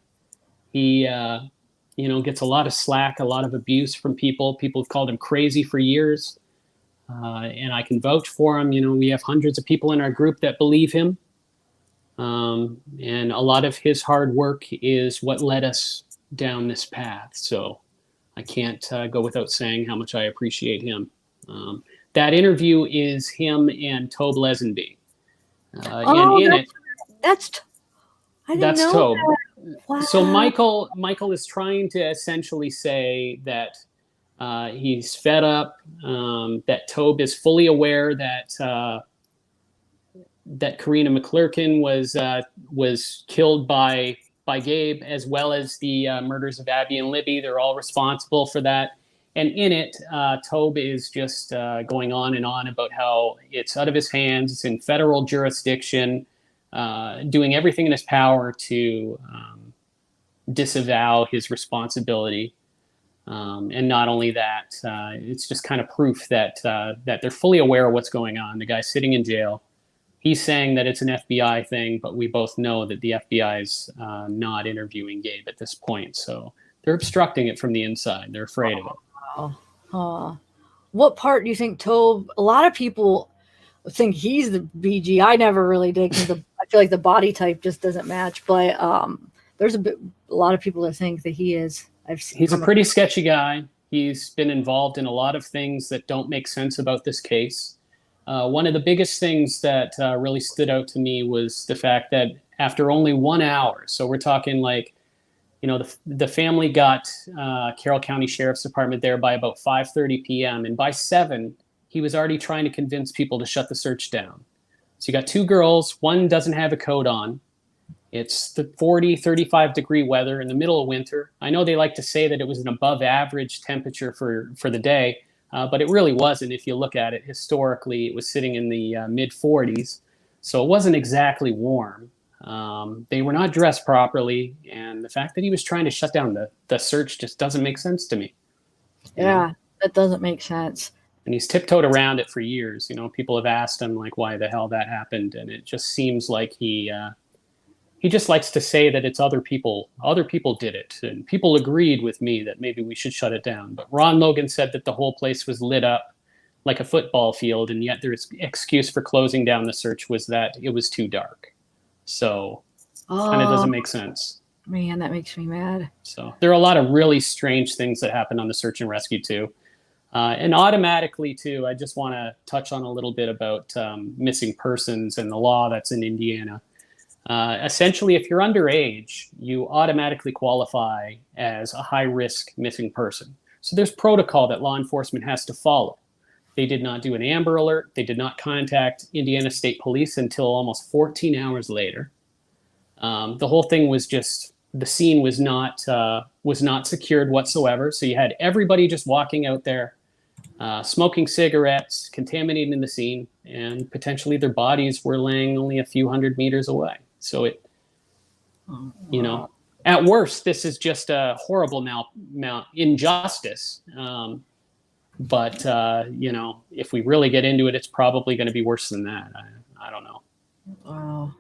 He gets a lot of slack, a lot of abuse from people. People have called him crazy for years, and I can vouch for him. We have hundreds of people in our group that believe him, and a lot of his hard work is what led us down this path. So I can't go without saying how much I appreciate him. That interview is him and Tobe Lesenby. That's Tobe. Wow. So Michael is trying to essentially say that he's fed up, that Tobe is fully aware that Karina McClurkin was killed by Gabe, as well as the murders of Abby and Libby. They're all responsible for that. And in it, Tobe is just going on and on about how it's out of his hands, it's in federal jurisdiction, doing everything in his power to disavow his responsibility. And not only that, it's just kind of proof that they're fully aware of what's going on. The guy's sitting in jail. He's saying that it's an FBI thing, but we both know that the FBI is not interviewing Gabe at this point. So they're obstructing it from the inside. They're afraid of it. What part do you think Tobe? A lot of people think he's the BG. I never really did because I feel like the body type just doesn't match. But there's a lot of people that think that he is. He's a pretty sketchy guy. He's been involved in a lot of things that don't make sense about this case. One of the biggest things that really stood out to me was the fact that after only 1 hour, so we're talking like, the family got Carroll County Sheriff's Department there by about 5:30 p.m. And by 7, he was already trying to convince people to shut the search down. So you got 2 girls. One doesn't have a coat on. It's the 40, 35 degree weather in the middle of winter. I know they like to say that it was an above average temperature for the day, but it really wasn't. If you look at it historically, it was sitting in the mid 40s. So it wasn't exactly warm. They were not dressed properly, and the fact that he was trying to shut down the search just doesn't make sense to me. Yeah, that doesn't make sense. And he's tiptoed around it for years. People have asked him like why the hell that happened, and it just seems like he just likes to say that it's other people did it, and people agreed with me that maybe we should shut it down. But Ron Logan said that the whole place was lit up like a football field, and yet their excuse for closing down the search was that it was too dark. So kind of doesn't make sense. Man, that makes me mad. So there are a lot of really strange things that happen on the search and rescue too. And automatically too, I just want to touch on a little bit about missing persons and the law that's in Indiana. Essentially, if you're underage, you automatically qualify as a high-risk missing person. So there's protocol that law enforcement has to follow. They did not do an Amber Alert. They did not contact Indiana State Police until almost 14 hours later. The whole thing was just, the scene was not secured whatsoever. So you had everybody just walking out there, smoking cigarettes, contaminating the scene, and potentially their bodies were laying only a few hundred meters away. So at worst, this is just a horrible injustice. But if we really get into it, it's probably going to be worse than that. I don't know. Wow.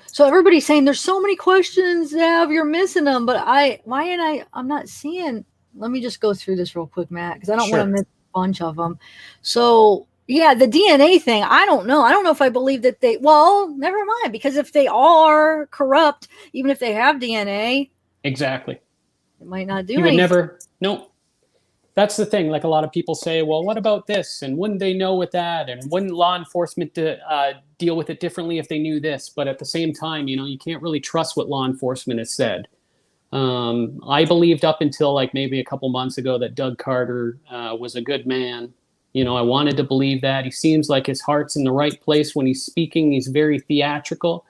So everybody's saying there's so many questions, Zav, you're missing them, but I'm not seeing. Let me just go through this real quick, Matt, because I don't want to miss a bunch of them. So yeah, the DNA thing, I don't know. I don't know if I believe that never mind, because if they are corrupt, even if they have DNA, exactly, it might not do you anything. Would never. No. That's the thing. Like a lot of people say, well, what about this? And wouldn't they know with that? And wouldn't law enforcement deal with it differently if they knew this? But at the same time, you can't really trust what law enforcement has said. I believed up until like maybe a couple months ago that Doug Carter was a good man. I wanted to believe that. He seems like his heart's in the right place when he's speaking. He's very theatrical.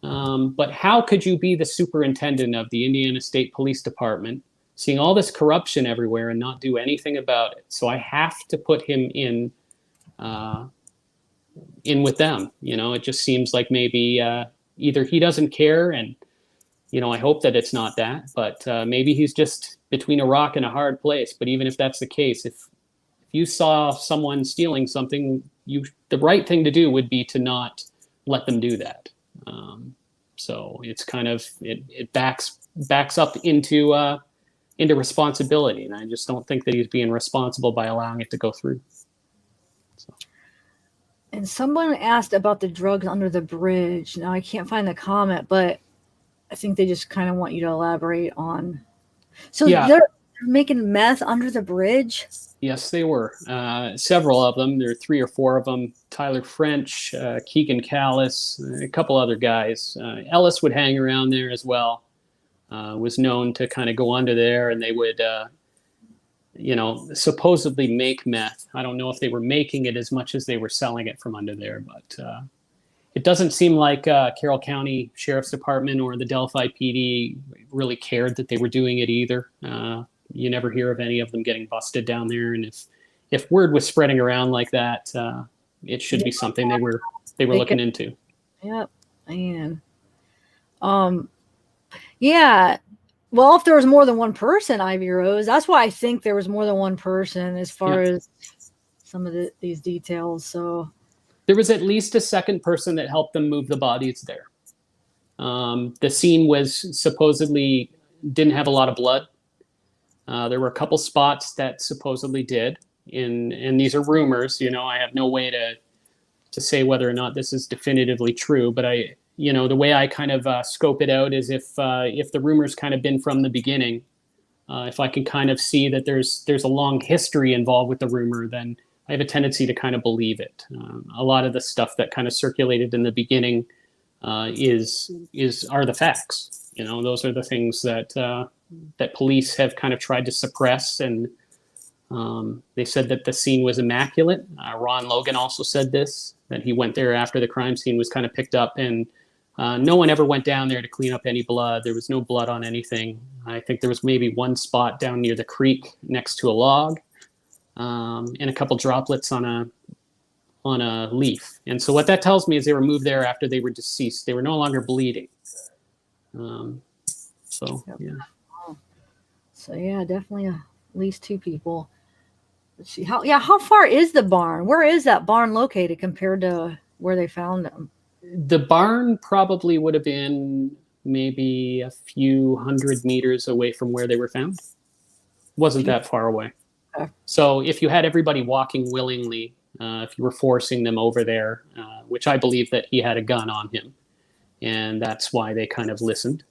But how could you be the superintendent of the Indiana State Police Department, seeing all this corruption everywhere and not do anything about it? So I have to put him in with them. It just seems like maybe either he doesn't care, and I hope that it's not that, but maybe he's just between a rock and a hard place. But even if that's the case, if you saw someone stealing something, the right thing to do would be to not let them do that. So it's kind of it backs up into responsibility, and I just don't think that he's being responsible by allowing it to go through. So. And someone asked about the drugs under the bridge. Now I can't find the comment, but I think they just kind of want you to elaborate on. So yeah. They're making meth under the bridge? Yes, they were. Several of them. There are 3 or 4 of them. Tyler French, Keegan Callis, a couple other guys. Ellis would hang around there as well. Was known to kind of go under there, and they would, supposedly make meth. I don't know if they were making it as much as they were selling it from under there, but it doesn't seem like Carroll County Sheriff's Department or the Delphi PD really cared that they were doing it either. You never hear of any of them getting busted down there, and if word was spreading around like that, it should be something they were looking into. Yep, man. Yeah. Well, if there was more than one person, Ivy Rose, that's why I think there was more than one person as far as some of these details. So there was at least a second person that helped them move the bodies there. The scene was supposedly didn't have a lot of blood. There were a couple spots that supposedly did, and these are rumors. I have no way to say whether or not this is definitively true, but the way I kind of scope it out is if the rumors kind of been from the beginning, if I can kind of see that there's a long history involved with the rumor, then I have a tendency to kind of believe it. A lot of the stuff that kind of circulated in the beginning are the facts. Those are the things that police have kind of tried to suppress, and they said that the scene was immaculate. Ron Logan also said this, that he went there after the crime scene was kind of picked up, and no one ever went down there to clean up any blood. There was no blood on anything. I think there was maybe one spot down near the creek next to a log, and a couple droplets on a leaf. And so what that tells me is they were moved there after they were deceased. They were no longer bleeding. So yeah, definitely at least 2 people. Let's see how far is the barn? Where is that barn located compared to where they found them? The barn probably would have been maybe a few hundred meters away from where they were found. Wasn't that far away. Okay. So if you had everybody walking willingly, if you were forcing them over there, which I believe that he had a gun on him, and that's why they kind of listened.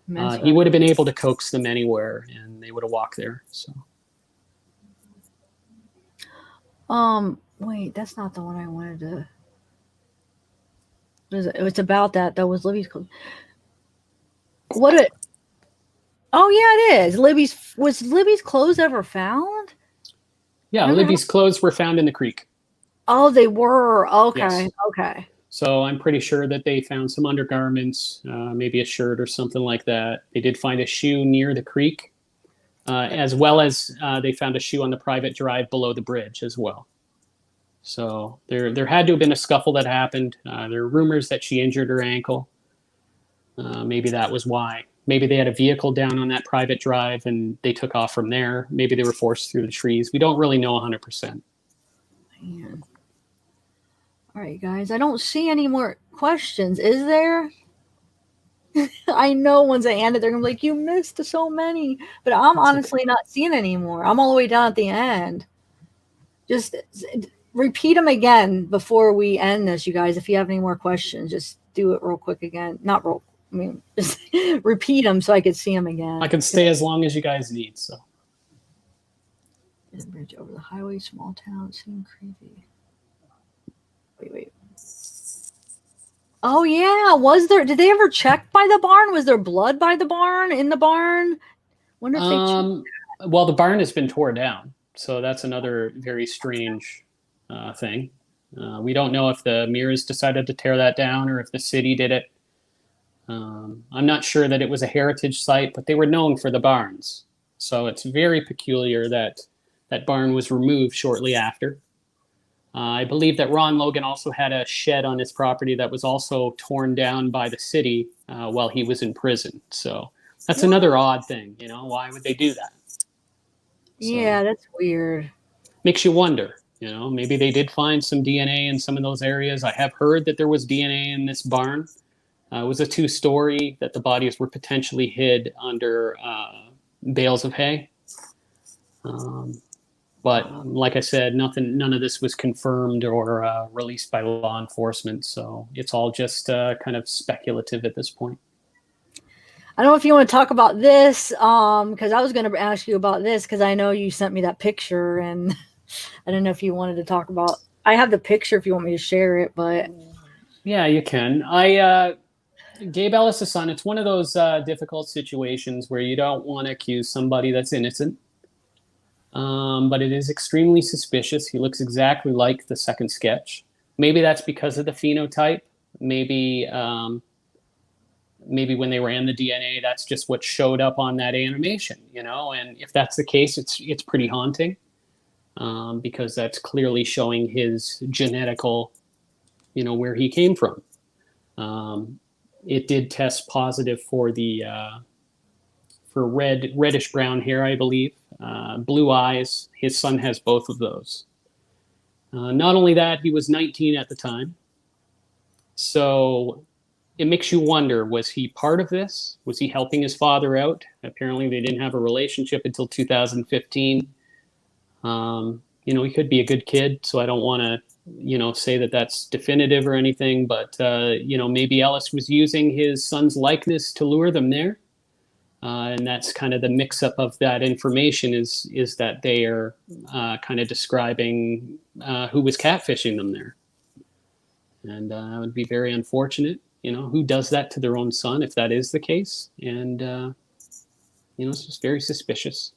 Yeah, he would have been able to coax them anywhere, and they would have walked there. So. Wait, that's not the one I wanted to. It's about that was Libby's clothes. Oh yeah, it is. Was Libby's clothes ever found? Yeah, Libby's clothes were found in the creek. Oh, they were. Okay, yes. Okay. So I'm pretty sure that they found some undergarments, maybe a shirt or something like that. They did find a shoe near the creek, as well as they found a shoe on the private drive below the bridge as well. So there had to have been a scuffle that happened. There are rumors that she injured her ankle. Maybe that was why. Maybe they had a vehicle down on that private drive and they took off from there. Maybe they were forced through the trees. We don't really know 100%. Man. All right, guys. I don't see any more questions. Is there? I know once I end it, they're going to be like, you missed so many. But I'm honestly not seeing any more. I'm all the way down at the end. Just repeat them again before we end this, you guys. If you have any more questions, just do it real quick again. Just repeat them so I could see them again. I can stay as long as you guys need. So. Bridge over the highway, small town, seemed creepy. Wait. Oh yeah, did they ever check by the barn? Was there blood by the barn, in the barn? Wonder if they well, the barn has been torn down, so that's another very strange thing. We don't know if the Mears decided to tear that down or if the city did it. I'm not sure that it was a heritage site, but they were known for the barns. So it's very peculiar that that barn was removed shortly after. I believe that Ron Logan also had a shed on his property that was also torn down by the city while he was in prison. So that's another odd thing, you know, why would they do that? Yeah, that's weird. Makes you wonder, you know, maybe they did find some DNA in some of those areas. I have heard that there was DNA in this barn. It was a 2-story that the bodies were potentially hid under bales of hay. But like I said, none of this was confirmed or released by law enforcement. So it's all just kind of speculative at this point. I don't know if you want to talk about this, because I was going to ask you about this because I know you sent me that picture, and I don't know if you wanted to talk about. I have the picture if you want me to share it, but yeah, you can. Gabe Ellis' son. It's one of those difficult situations where you don't want to accuse somebody that's innocent, but it is extremely suspicious. He looks exactly like the second sketch. Maybe that's because of the phenotype. Maybe when they ran the DNA, that's just what showed up on that animation, you know. And if that's the case, it's pretty haunting, because that's clearly showing his genetical, you know, where he came from. It did test positive for the for reddish brown hair, I believe, blue eyes. His son has both of those. Not only that, he was 19 at the time, so it makes you wonder, was he part of this? Was he helping his father out? Apparently they didn't have a relationship until 2015. You know, he could be a good kid, so I don't want to, you know, say that that's definitive or anything, but, you know, maybe Ellis was using his son's likeness to lure them there. And that's kind of the mix-up of that information is that they are kind of describing who was catfishing them there. And that would be very unfortunate. You know, who does that to their own son if that is the case? And, you know, it's just very suspicious.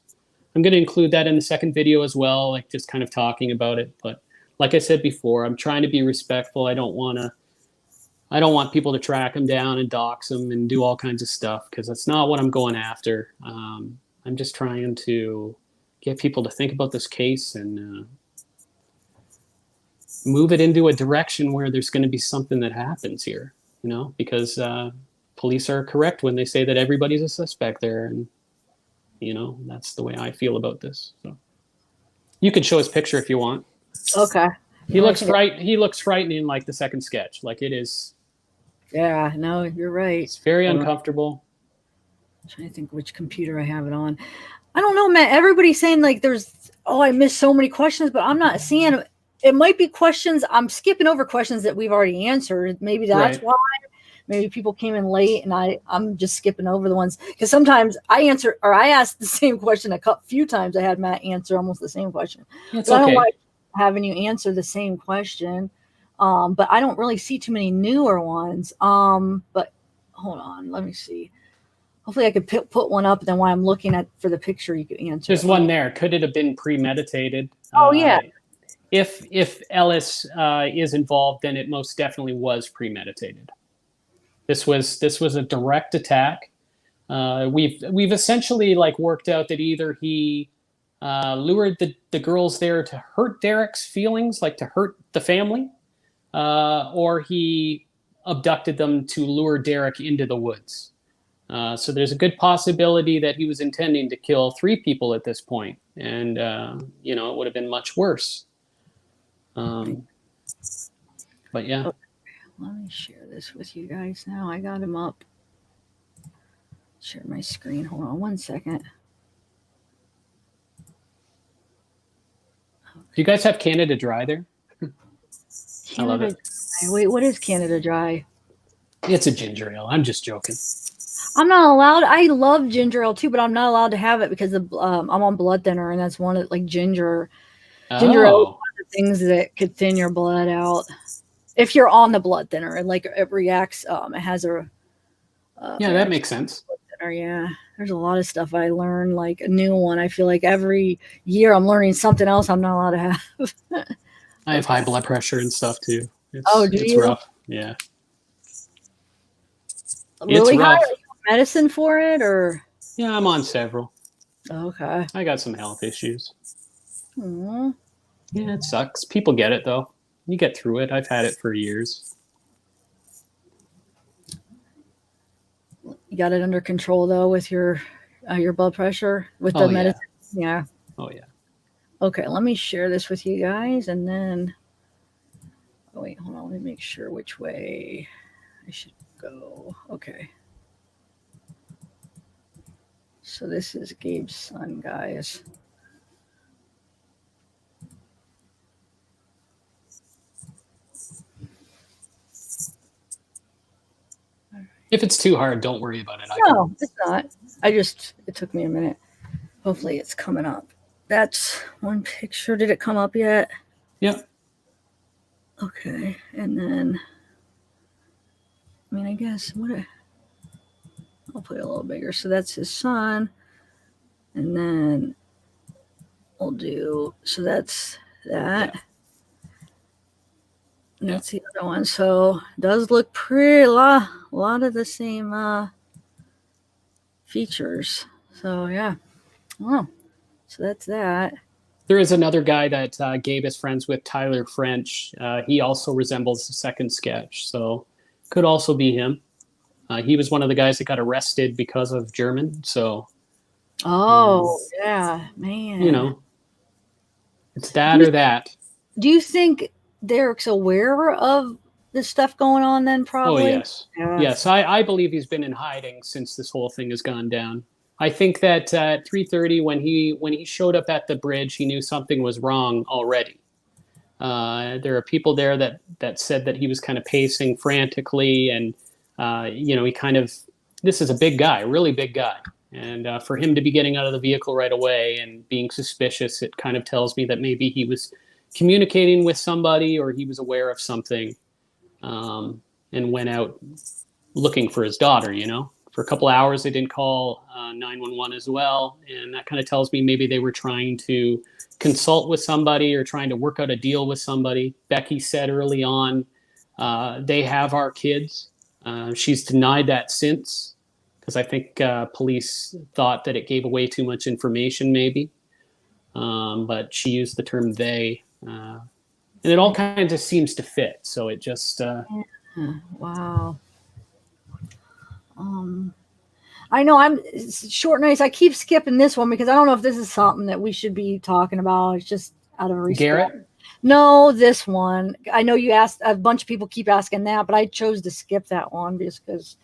I'm going to include that in the second video as well, like just kind of talking about it. But like I said before, I'm trying to be respectful. I don't want people to track him down and dox him and do all kinds of stuff, because that's not what I'm going after. I'm just trying to get people to think about this case and move it into a direction where there's going to be something that happens here. You know, because police are correct when they say that everybody's a suspect there. And, you know, that's the way I feel about this. So you can show his picture if you want. Okay. He looks frightening like the second sketch. Like it is. Yeah, no, you're right. It's very uncomfortable. I'm trying to think which computer I have it on. I don't know, Matt. Everybody's saying like I missed so many questions, but I'm not seeing them. It might be questions. I'm skipping over questions that we've already answered. Maybe that's why. Maybe people came in late and I'm just skipping over the ones, because sometimes I asked the same question a few times. I had Matt answer almost the same question. It's okay. I don't like having you answer the same question. But I don't really see too many newer ones. But hold on, let me see. Hopefully I could put one up, and then while I'm looking for the picture, you could answer. There's one there. Could it have been premeditated? Oh, yeah. If Ellis is involved, then it most definitely was premeditated. This was a direct attack. We've essentially like worked out that either he lured the girls there to hurt Derek's feelings, like to hurt the family, or he abducted them to lure Derek into the woods. So there's a good possibility that he was intending to kill 3 people at this point, and you know, it would have been much worse. But yeah. Okay. Let me share this with you guys now. I got him up. Share my screen. Hold on one second. Do you guys have Canada Dry there? I love it. Wait, what is Canada Dry? It's a ginger ale. I'm just joking. I'm not allowed. I love ginger ale too, but I'm not allowed to have it because I'm on blood thinner, and that's one of like ginger. Ginger ale is one of the things that could thin your blood out if you're on the blood thinner, and like it reacts. It has a. Yeah, that makes sense. Thinner, yeah, there's a lot of stuff I learn, like a new one. I feel like every year I'm learning something else I'm not allowed to have. I have high blood pressure and stuff too. It's you? Rough. Yeah. Really high? rough. Are you on medicine for it, or? Yeah, I'm on several. Okay. I got some health issues. Aw. Yeah, it sucks. People get it though. You get through it. I've had it for years. You got it under control though with your blood pressure with Oh the yeah. medicine. Yeah. Oh yeah. Okay, let me share this with you guys, and then. Oh wait, hold on. Let me make sure which way I should go. Okay. So this is Gabe's son, guys. If it's too hard, don't worry about it. No, it's not. It took me a minute. Hopefully it's coming up. That's one picture. Did it come up yet? Yep. Okay, and then, I mean, I guess, I'll put it a little bigger. So that's his son. And then we'll do, so that's that. Yeah. And that's the other one. So it does look pretty, a lot of the same features. So yeah. Oh, so that's that. There is another guy that Gabe is friends with, Tyler French. He also resembles the second sketch, so could also be him. He was one of the guys that got arrested because of German. So, yeah, man. You know, it's that or that. Do you think Derek's aware of this stuff going on then, probably? Oh, yes. Yeah. Yes, I believe he's been in hiding since this whole thing has gone down. I think that at 3:30, when he showed up at the bridge, he knew something was wrong already. There are people there that said that he was kind of pacing frantically, and he kind of, this is a big guy, really big guy, and for him to be getting out of the vehicle right away and being suspicious, it kind of tells me that maybe he was communicating with somebody or he was aware of something, and went out looking for his daughter. For a couple hours, they didn't call 911 as well. And that kind of tells me maybe they were trying to consult with somebody or trying to work out a deal with somebody. Becky said early on, they have our kids. She's denied that since, because I think police thought that it gave away too much information maybe. But she used the term they. And it all kind of seems to fit. So it just... Wow. I know I'm short nights. I keep skipping this one because I don't know if this is something that we should be talking about. It's just out of respect. Garrett? No, this one. I know you asked, a bunch of people keep asking that, but I chose to skip that one just because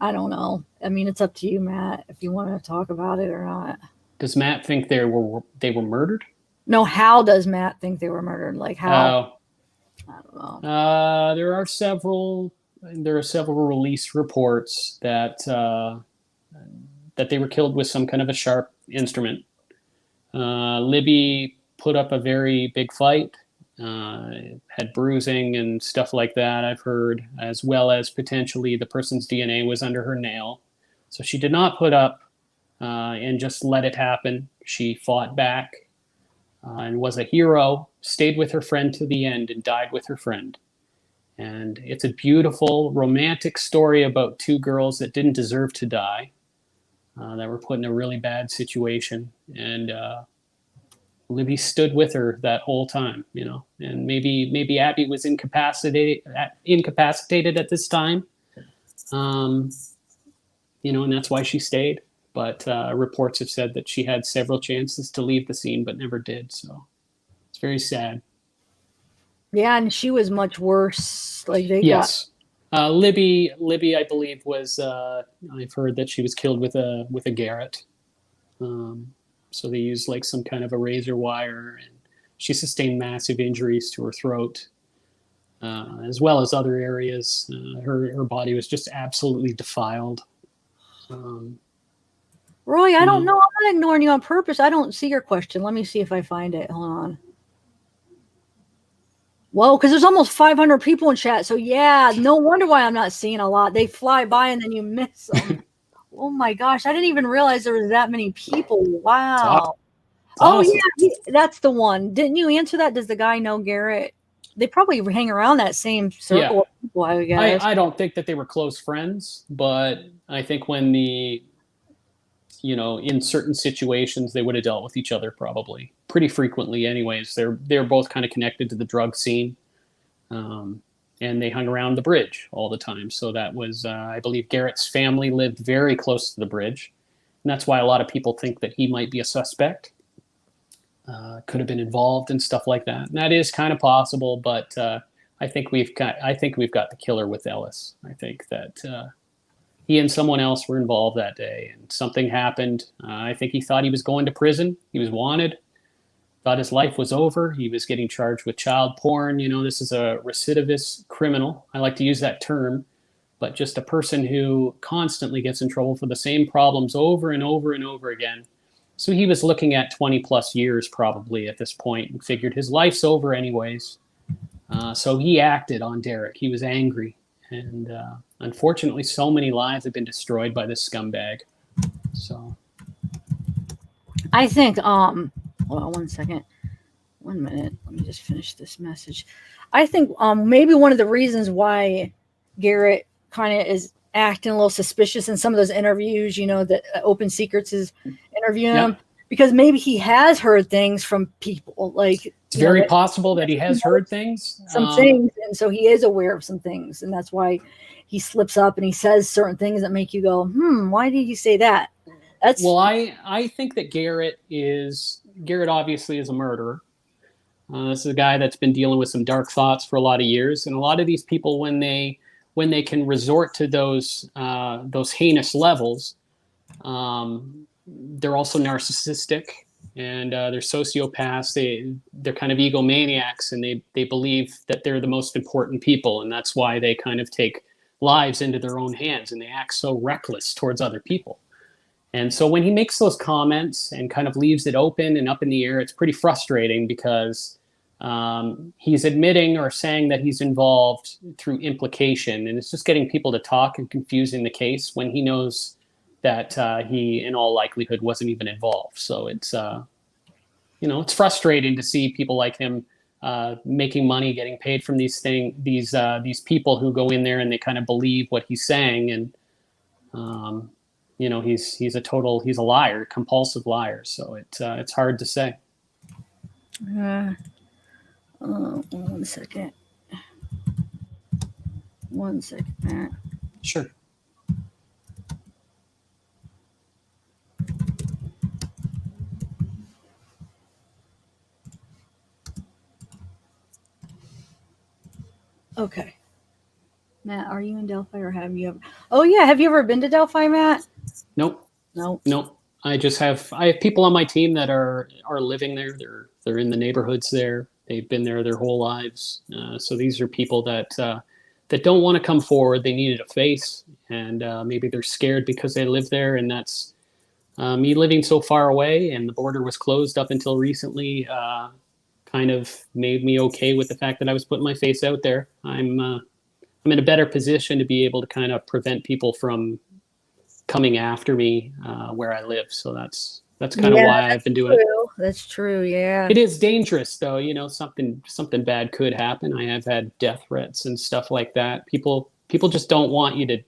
I don't know. I mean, it's up to you, Matt, if you want to talk about it or not. Does Matt think they were murdered? No, how does Matt think they were murdered? Like how? I don't know. There are several release reports that they were killed with some kind of a sharp instrument. Libby put up a very big fight, had bruising and stuff like that, I've heard, as well as potentially the person's DNA was under her nail. So she did not put up and just let it happen. She fought back and was a hero, stayed with her friend to the end, and died with her friend. And it's a beautiful, romantic story about two girls that didn't deserve to die, that were put in a really bad situation. And Libby stood with her that whole time, And maybe Abby was incapacitated at this time, and that's why she stayed. But reports have said that she had several chances to leave the scene, but never did. So it's very sad. Yeah, and she was much worse. Like yes. Libby, I believe, was. I've heard that she was killed with a Garrett. So they used like some kind of a razor wire, and she sustained massive injuries to her throat, as well as other areas. Her body was just absolutely defiled. Roy, I don't know. I'm not ignoring you on purpose. I don't see your question. Let me see if I find it. Hold on. Whoa, because there's almost 500 people in chat. So yeah, no wonder why I'm not seeing a lot. They fly by and then you miss them. Oh my gosh, I didn't even realize there was that many people. Wow. Awesome. Yeah, that's the one. Didn't you answer that? Does the guy know Garrett? they probably hang around that same circle of people, I guess. I don't think that they were close friends, but I think when in certain situations, they would have dealt with each other probably pretty frequently anyways. They're both kind of connected to the drug scene. And they hung around the bridge all the time. So that was, I believe Garrett's family lived very close to the bridge. And that's why a lot of people think that he might be a suspect. Could have been involved and stuff like that. And that is kind of possible, but I think we've got the killer with Ellis. I think that he and someone else were involved that day, and something happened. I think he thought he was going to prison. He was wanted. Thought his life was over. He was getting charged with child porn. This is a recidivist criminal. I like to use that term, but just a person who constantly gets in trouble for the same problems over and over and over again. So he was looking at 20 plus years probably at this point and figured his life's over anyways. So he acted on Derek. He was angry. And unfortunately, so many lives have been destroyed by this scumbag. So I think, hold on 1 second. 1 minute. Let me just finish this message. I think maybe one of the reasons why Garrett kind of is acting a little suspicious in some of those interviews, that Open Secrets is interviewing him, because maybe he has heard things from people. Like, it's very possible that he has heard things. Some things, and so he is aware of some things, and that's why he slips up and he says certain things that make you go, why did he say that? I think that Garrett obviously is a murderer. This is a guy that's been dealing with some dark thoughts for a lot of years, and a lot of these people, when they can resort to those heinous levels, they're also narcissistic, and they're sociopaths. They're kind of egomaniacs, and they believe that they're the most important people, and that's why they kind of take lives into their own hands, and they act so reckless towards other people. And so when he makes those comments and kind of leaves it open and up in the air, it's pretty frustrating because he's admitting or saying that he's involved through implication, and it's just getting people to talk and confusing the case when he knows that he, in all likelihood, wasn't even involved. So it's, it's frustrating to see people like him making money, getting paid from these people who go in there and they kind of believe what he's saying, and he's a liar, compulsive liar. So it's hard to say. 1 second. 1 second, Matt. Sure. Okay. Matt, are you in Delphi, or have you ever? Oh yeah, have you ever been to Delphi, Matt? Nope. Nope. I have people on my team that are living there. They're in the neighborhoods there. They've been there their whole lives. So these are people that don't want to come forward. They needed a face, and maybe they're scared because they live there. And that's me living so far away, and the border was closed up until recently. Kind of made me okay with the fact that I was putting my face out there. I'm in a better position to be able to kind of prevent people from coming after me where I live. So that's kind of why I've been doing it. That's true. Yeah. It is dangerous though. Something bad could happen. I have had death threats and stuff like that. People just don't want you to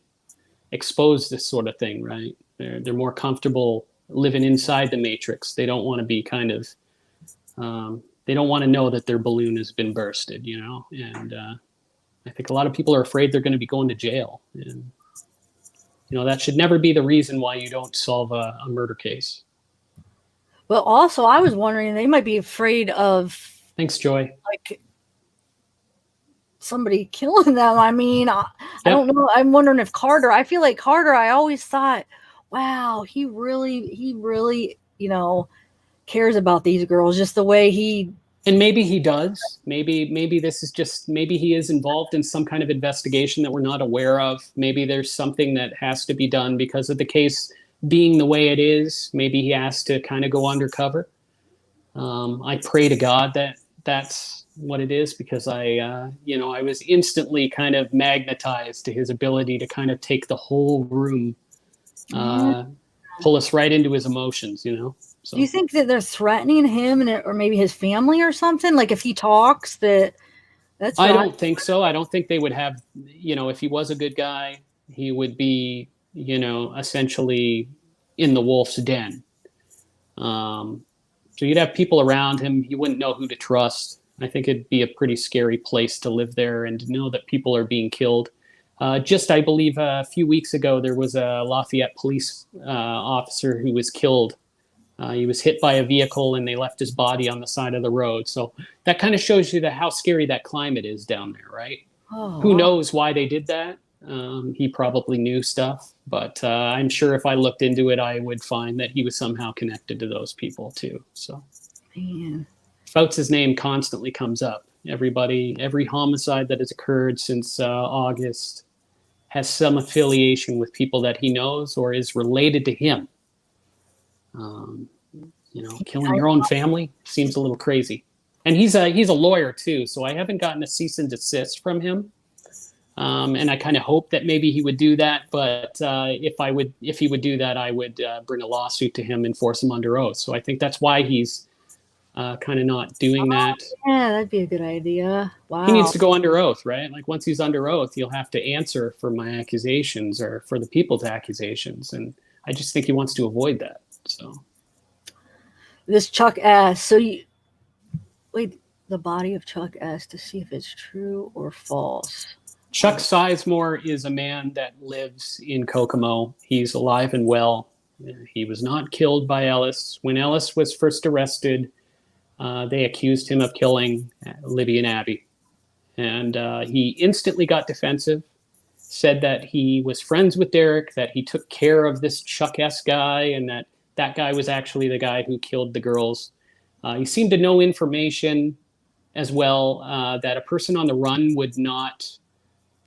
expose this sort of thing, right? They're more comfortable living inside the matrix. They don't want to be kind of, they don't want to know that their balloon has been bursted, and I think a lot of people are afraid they're going to be going to jail. And, that should never be the reason why you don't solve a murder case. But also, I was wondering, they might be afraid of. Thanks, Joy. Like somebody killing them. I mean, I don't know. I'm wondering if Carter. I feel like Carter. I always thought, wow, he really, cares about these girls, just the way he. And maybe he does. Maybe this is just, maybe he is involved in some kind of investigation that we're not aware of. Maybe there's something that has to be done because of the case being the way it is. Maybe he has to kind of go undercover. I pray to God that that's what it is, because I was instantly kind of magnetized to his ability to kind of take the whole room, pull us right into his emotions, So. Do you think that they're threatening him or maybe his family or something? Like if he talks that, That's I fine. don't think so. I don't think they would have, if he was a good guy, he would be, essentially in the wolf's den. So you'd have people around him. You wouldn't know who to trust. I think it'd be a pretty scary place to live there and to know that people are being killed. I believe, a few weeks ago, there was a Lafayette police officer who was killed. He was hit by a vehicle and they left his body on the side of the road. So that kind of shows you how scary that climate is down there, right? Oh, Who wow. knows why they did that? He probably knew stuff, but I'm sure if I looked into it, I would find that he was somehow connected to those people too. So Man. Fouts' name constantly comes up. Every homicide that has occurred since August has some affiliation with people that he knows or is related to him. Um, Killing your own family seems a little crazy. And he's a lawyer too, so I haven't gotten a cease and desist from him. And I kind of hope that maybe he would do that. But if he would do that, I would bring a lawsuit to him and force him under oath. So I think that's why he's kind of not doing that. Yeah, that'd be a good idea. He needs Wow. to go under oath, right? Like once he's under oath, he'll have to answer for my accusations or for the people's accusations. And I just think he wants to avoid that. So This Chuck S. So you wait, the body of Chuck S. to see if it's true or false. Chuck Sizemore is a man that lives in Kokomo. He's alive and well. He was not killed by Ellis. When Ellis was first arrested, they accused him of killing Libby and Abby. And he instantly got defensive, said that he was friends with Derek, that he took care of this Chuck S. guy, and that guy was actually the guy who killed the girls. He seemed to know information as well that a person on the run would not,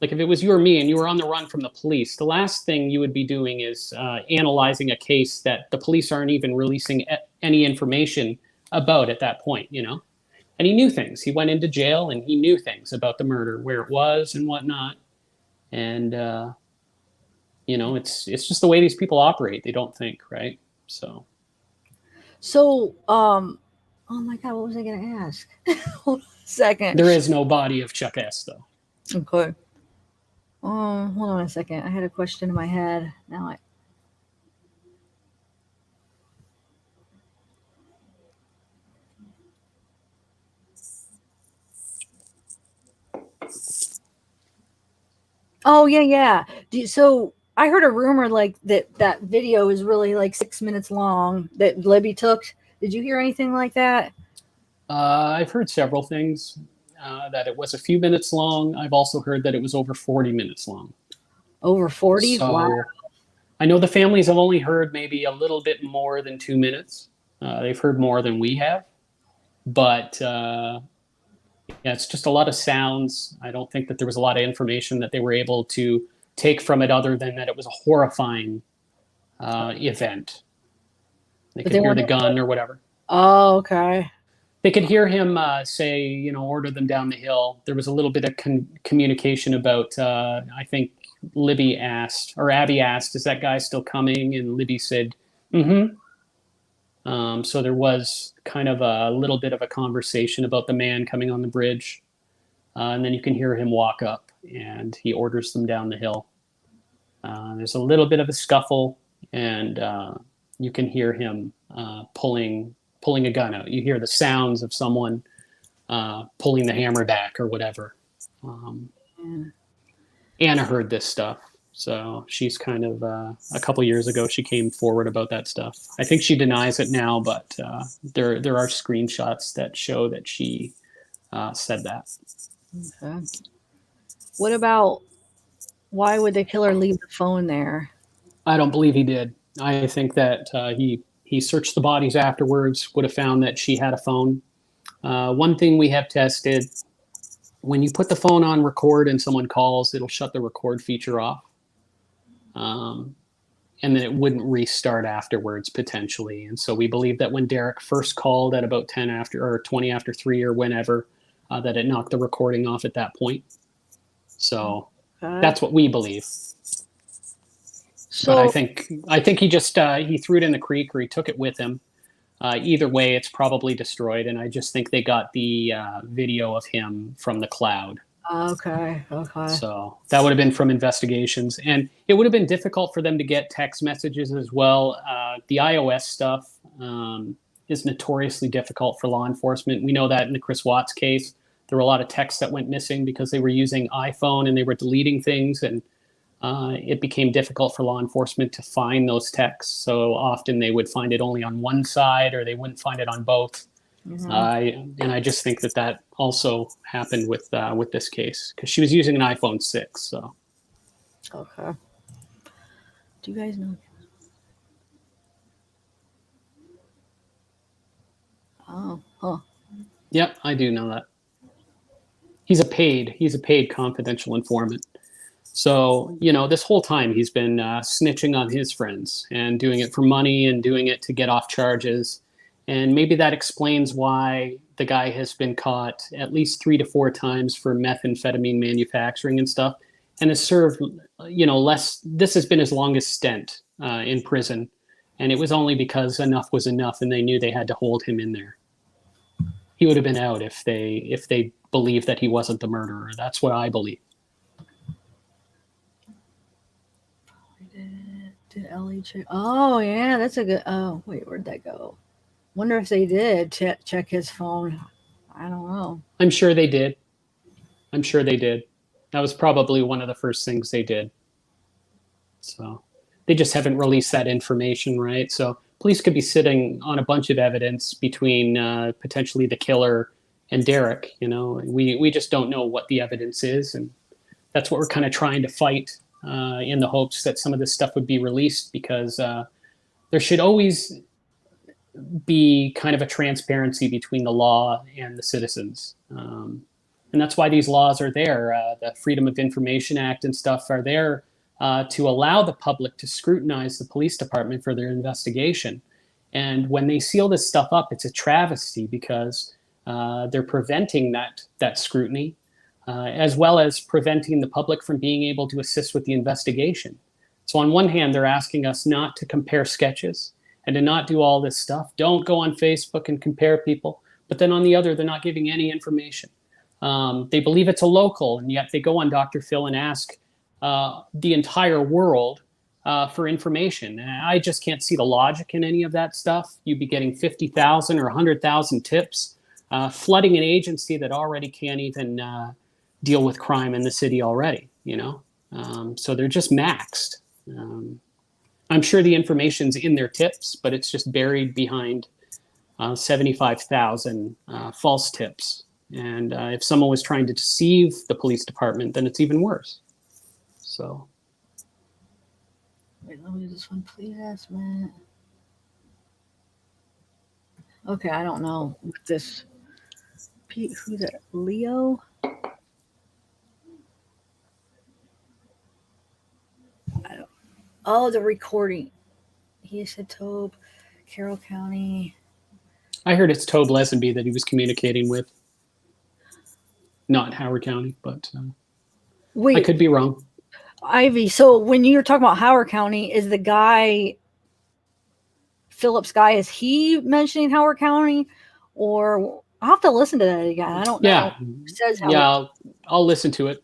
like if it was you or me and you were on the run from the police, the last thing you would be doing is analyzing a case that the police aren't even releasing any information about at that point, And he knew things. He went into jail and he knew things about the murder, where it was and whatnot. And, it's just the way these people operate. They don't think, right? So, oh my God, what was I going to ask? Hold on a second. there is no body of Chuck S. though. Okay. Hold on a second. I had a question in my head. Now I. Oh yeah. So I heard a rumor like that video is really like 6 minutes long that Libby took. Did you hear anything like that? I've heard several things. That it was a few minutes long. I've also heard that it was over 40 minutes long. Over 40? So, wow. I know the families have only heard maybe a little bit more than 2 minutes. They've heard more than we have. But yeah, it's just a lot of sounds. I don't think that there was a lot of information that they were able to take from it other than that it was a horrifying event. They could hear the gun or whatever. Oh, okay. They could hear him say, order them down the hill. There was a little bit of communication about, I think Abby asked, is that guy still coming? And Libby said, mm-hmm. So there was kind of a little bit of a conversation about the man coming on the bridge. And then you can hear him walk up and he orders them down the hill. There's a little bit of a scuffle and you can hear him pulling a gun out. You hear the sounds of someone pulling the hammer back or whatever. Anna heard this stuff. So she's kind of, a couple years ago, she came forward about that stuff. I think she denies it now, but there are screenshots that show that she said that. Okay. What about, why would the killer leave the phone there? I don't believe he did. I think that he searched the bodies afterwards, would have found that she had a phone. One thing we have tested, when you put the phone on record and someone calls, it'll shut the record feature off. And then it wouldn't restart afterwards, potentially. And so we believe that when Derek first called at about 10 after or 20 after 3 or whenever, that it knocked the recording off at that point. So that's what we believe. So, but I think he just he threw it in the creek or he took it with him. Either way, it's probably destroyed, and I just think they got the video of him from the cloud. Okay. So that would have been from investigations, and it would have been difficult for them to get text messages as well. The iOS stuff is notoriously difficult for law enforcement. We know that in the Chris Watts case, there were a lot of texts that went missing because they were using iPhone and they were deleting things, and it became difficult for law enforcement to find those texts. So often they would find it only on one side, or they wouldn't find it on both. And I just think that also happened with this case because she was using an iPhone 6. So okay. Do you guys know? Oh, huh. Yep, I do know that. He's a paid confidential informant. So, this whole time he's been snitching on his friends and doing it for money and doing it to get off charges. And maybe that explains why the guy has been caught at least 3 to 4 times for methamphetamine manufacturing and stuff, and has served, less. This has been his longest stint in prison, and it was only because enough was enough, and they knew they had to hold him in there. He would have been out if they believed that he wasn't the murderer. That's what I believe. Did Ellie check? Oh yeah, that's a good. Oh wait, where'd that go? Wonder if they did check his phone. I don't know. I'm sure they did. That was probably one of the first things they did. So they just haven't released that information, right? So police could be sitting on a bunch of evidence between potentially the killer and Derek. We just don't know what the evidence is, and that's what we're kind of trying to fight in the hopes that some of this stuff would be released, because there should always be kind of a transparency between the law and the citizens. And that's why these laws are there. The Freedom of Information Act and stuff are there to allow the public to scrutinize the police department for their investigation. And when they seal this stuff up, it's a travesty, because they're preventing that scrutiny, as well as preventing the public from being able to assist with the investigation. So on one hand, they're asking us not to compare sketches and to not do all this stuff. Don't go on Facebook and compare people. But then on the other, they're not giving any information. They believe it's a local, and yet they go on Dr. Phil and ask the entire world for information. And I just can't see the logic in any of that stuff. You'd be getting 50,000 or 100,000 tips, flooding an agency that already can't even deal with crime in the city already, So they're just maxed. I'm sure the information's in their tips, but it's just buried behind 75,000 false tips. And if someone was trying to deceive the police department, then it's even worse. So. Wait, let me do this one, please, ask Matt. Okay, I don't know what this. Pete, who's that? Leo? Oh, the recording. He said Tobe, Carroll County. I heard it's Tobe Lesenby that he was communicating with. Not Howard County, but wait, I could be wrong. Ivy, so when you're talking about Howard County, is the guy, Phillips guy, is he mentioning Howard County? Or I'll have to listen to that again. I don't know. Yeah. It says Howard. Yeah, I'll listen to it.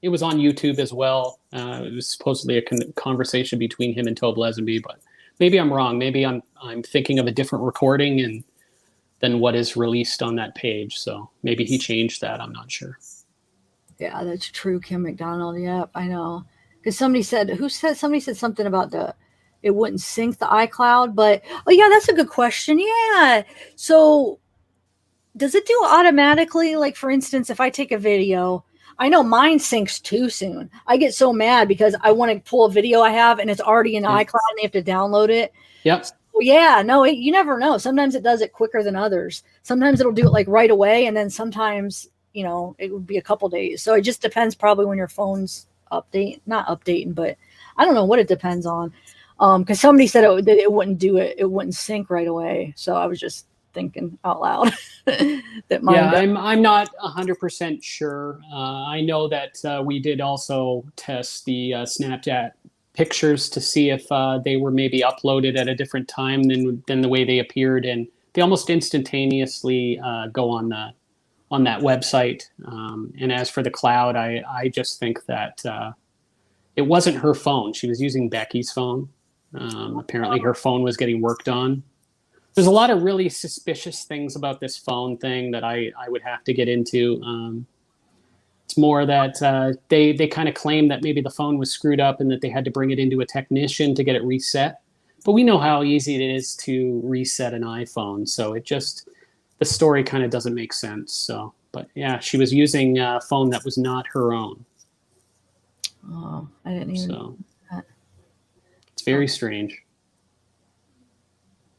It was on YouTube as well. It was supposedly a conversation between him and Tobe Lesenby, but maybe I'm wrong. Maybe I'm thinking of a different recording than what is released on that page. So maybe he changed that. I'm not sure. Yeah, that's true. Kim McDonald. Yep, I know. Because somebody said something about it wouldn't sync the iCloud, but yeah, that's a good question. Yeah. So does it do automatically? Like, for instance, if I take a video, I know mine syncs too soon. I get so mad because I want to pull a video I have and it's already in iCloud and they have to download it. Yep. So, yeah, no, you never know. Sometimes it does it quicker than others. Sometimes it'll do it like right away. And then sometimes, it would be a couple days. So it just depends probably when your phone's not updating, but I don't know what it depends on. Because somebody said it wouldn't do it. It wouldn't sync right away. So I was just thinking out loud that mine. Yeah, I'm not 100% sure. I know that we did also test the pictures to see if they were maybe uploaded at a different time than the way they appeared, and they almost instantaneously go on that website. And as for the cloud, I just think that it wasn't her phone. She was using Becky's phone. Apparently her phone was getting worked on. There's a lot of really suspicious things about this phone thing that I would have to get into. It's more that they kind of claim that maybe the phone was screwed up and that they had to bring it into a technician to get it reset. But we know how easy it is to reset an iPhone. So the story kind of doesn't make sense. So, but yeah, she was using a phone that was not her own. Oh, I didn't even know that. It's very strange.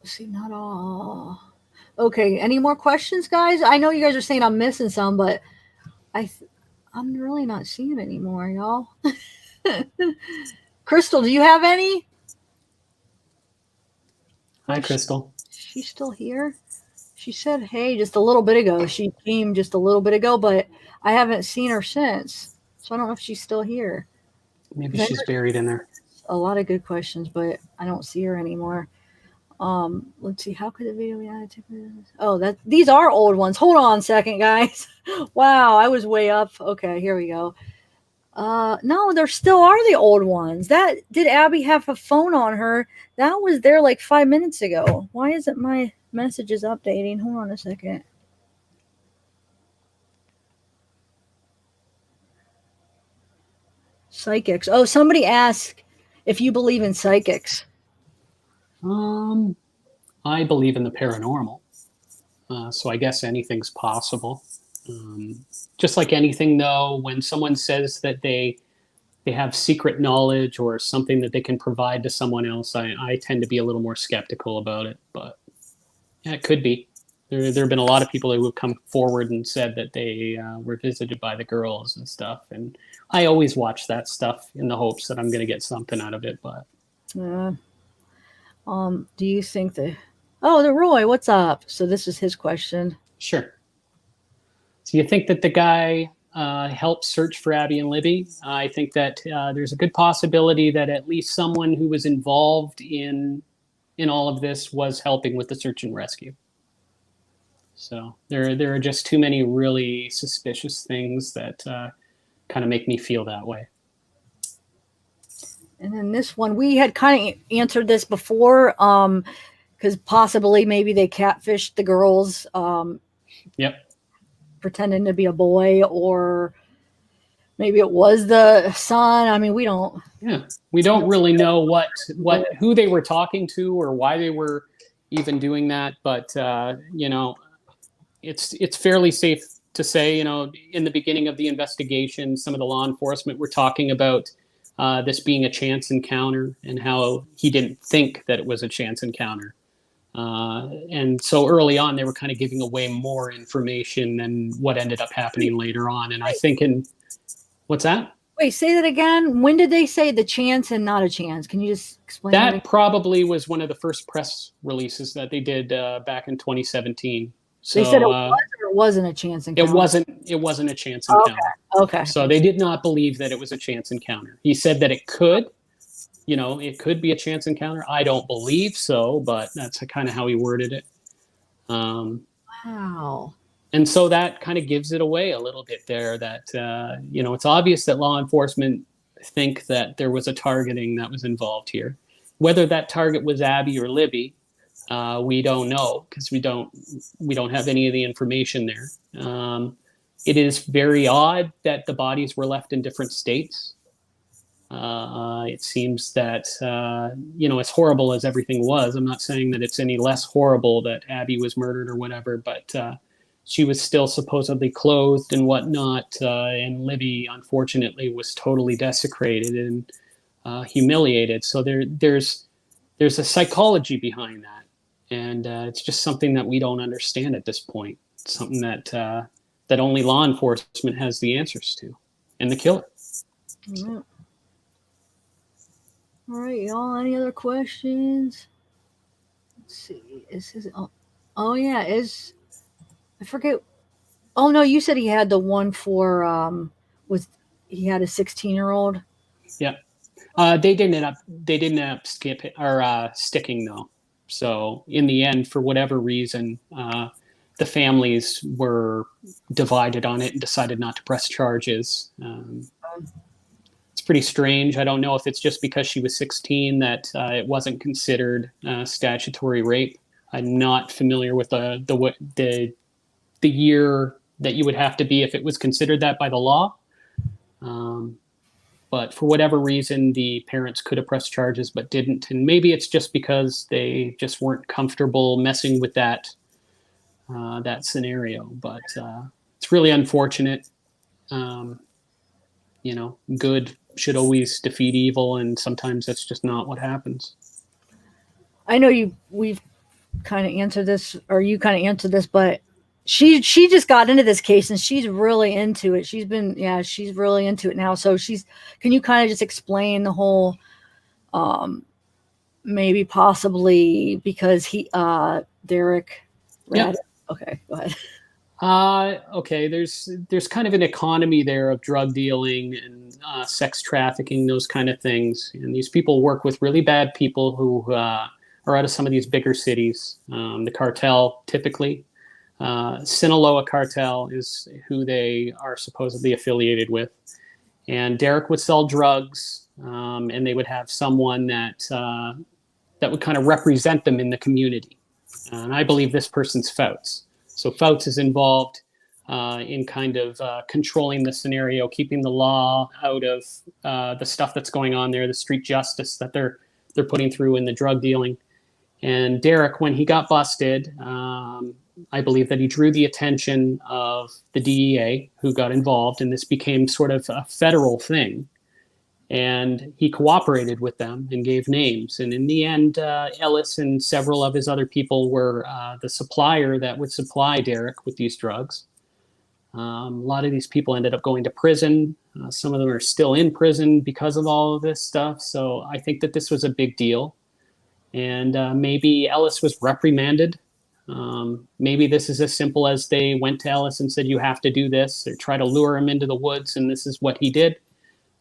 See, not all. Okay, any more questions, guys? I know you guys are saying I'm missing some, but I'm really not seeing any more, y'all. Crystal, do you have any? Hi, Crystal. She's still here? She said, hey, just a little bit ago. She came just a little bit ago, but I haven't seen her since. So I don't know if she's still here. Maybe she's buried in there. A lot of good questions, but I don't see her anymore. Let's see. How could the video be added to this? Oh, these are old ones. Hold on a second, guys. Wow, I was way up. Okay, here we go. No, there still are the old ones. Did Abby have a phone on her? That was there like 5 minutes ago. Why isn't my messages updating? Hold on a second. Psychics. Oh, somebody asked if you believe in psychics. I believe in the paranormal. So I guess anything's possible. Just like anything, though, when someone says that they have secret knowledge or something that they can provide to someone else, I tend to be a little more skeptical about it. But yeah, it could be. There have been a lot of people who have come forward and said that they were visited by the girls and stuff. And I always watch that stuff in the hopes that I'm going to get something out of it. But do you think the Roy, what's up? So this is his question. Sure. So you think that the guy helped search for Abby and Libby? I think that there's a good possibility that at least someone who was involved in all of this was helping with the search and rescue. So there are just too many really suspicious things that kind of make me feel that way. And then this one, we had kind of answered this before, because possibly maybe they catfished the girls. Yep. Pretending to be a boy, or maybe it was the son. I mean, we don't. Yeah, we don't really know who they were talking to or why they were even doing that. But it's fairly safe to say, in the beginning of the investigation, some of the law enforcement were talking about this being a chance encounter and how he didn't think that it was a chance encounter. And so early on, they were kind of giving away more information than what ended up happening later on. And I think what's that? Wait, say that again. When did they say the chance and not a chance? Can you just explain that? That probably was one of the first press releases that they did back in 2017. So, they said it was or it wasn't a chance encounter? It wasn't a chance encounter. Okay. So they did not believe that it was a chance encounter. He said that it could. It could be a chance encounter. I don't believe so, but that's kind of how he worded it. Wow. And so that kind of gives it away a little bit there that, it's obvious that law enforcement think that there was a targeting that was involved here. Whether that target was Abby or Libby, we don't know because we don't have any of the information there. It is very odd that the bodies were left in different states. It seems that, as horrible as everything was, I'm not saying that it's any less horrible that Abby was murdered or whatever, but she was still supposedly clothed and whatnot. And Libby, unfortunately, was totally desecrated and humiliated. So there's a psychology behind that. And it's just something that we don't understand at this point. It's something that only law enforcement has the answers to, and the killer. Mm-hmm. All right, y'all. Any other questions? Let's see. I forget. Oh no, you said he had the one for he had a 16-year-old. Yeah. They didn't end up sticking though. So in the end, for whatever reason, the families were divided on it and decided not to press charges. It's pretty strange. I don't know if it's just because she was 16 that it wasn't considered statutory rape. I'm not familiar with the year that you would have to be if it was considered that by the law. But for whatever reason, the parents could have pressed charges but didn't. And maybe it's just because they just weren't comfortable messing with that scenario. But it's really unfortunate. Good should always defeat evil, and sometimes that's just not what happens. I know we've kind of answered this, or you kind of answered this, but she just got into this case and she's really into it. She's really into it now. So can you kind of just explain the whole, maybe possibly because Derek. Yeah. Okay, go ahead. Okay. There's kind of an economy there of drug dealing and sex trafficking, those kind of things. And these people work with really bad people who are out of some of these bigger cities. The cartel, typically. Sinaloa cartel is who they are supposedly affiliated with. And Derek would sell drugs, and they would have someone that would kind of represent them in the community. And I believe this person's Fouts. So Fouts is involved in kind of controlling the scenario, keeping the law out of the stuff that's going on there, the street justice that they're putting through in the drug dealing. And Derek, when he got busted, I believe that he drew the attention of the DEA, who got involved, and this became sort of a federal thing. And he cooperated with them and gave names. And in the end, Ellis and several of his other people were the supplier that would supply Derek with these drugs. A lot of these people ended up going to prison. Some of them are still in prison because of all of this stuff. So I think that this was a big deal. And maybe Ellis was reprimanded. Maybe this is as simple as they went to Ellis and said, you have to do this, or try to lure him into the woods, and this is what he did.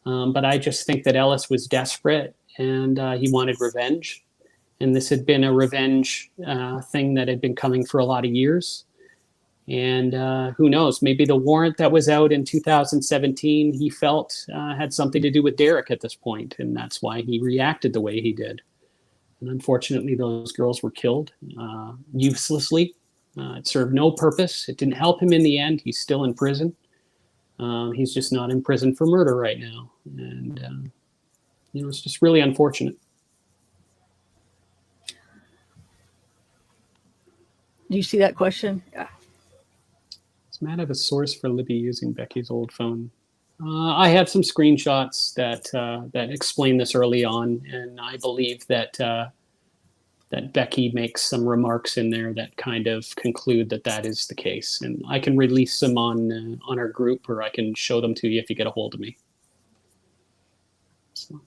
But I just think that Ellis was desperate, and he wanted revenge. And this had been a revenge thing that had been coming for a lot of years. And who knows, maybe the warrant that was out in 2017, he felt had something to do with Derek at this point, and that's why he reacted the way he did. And unfortunately, those girls were killed uselessly. It served no purpose. It didn't help him in the end. He's still in prison. He's just not in prison for murder right now. And, it's just really unfortunate. Do you see that question? Yeah. Does Matt have a source for Libby using Becky's old phone? I have some screenshots that explain this early on, and I believe that Becky makes some remarks in there that kind of conclude that is the case. And I can release them on our group, or I can show them to you if you get a hold of me. So.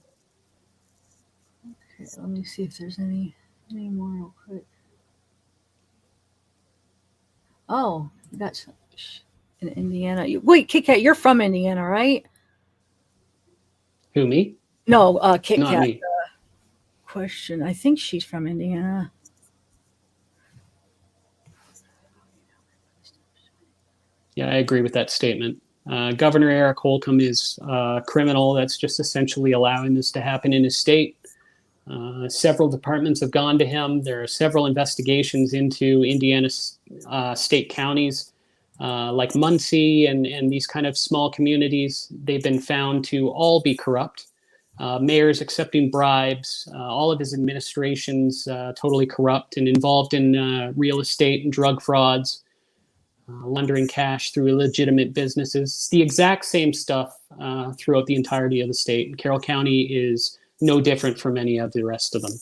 Okay, let me see if there's any more real quick. Oh, that's in Indiana. Wait, Kit Kat, you're from Indiana, right? Who, me? No, Kit Not Kat. me. Question. I think she's from Indiana. Yeah, I agree with that statement. Governor Eric Holcomb is a criminal that's just essentially allowing this to happen in his state. Several departments have gone to him. There are several investigations into Indiana's state counties, like Muncie and these kind of small communities. They've been found to all be corrupt. Mayors accepting bribes, all of his administrations totally corrupt and involved in real estate and drug frauds, laundering cash through illegitimate businesses. It's the exact same stuff throughout the entirety of the state. And Carroll County is no different from any of the rest of them.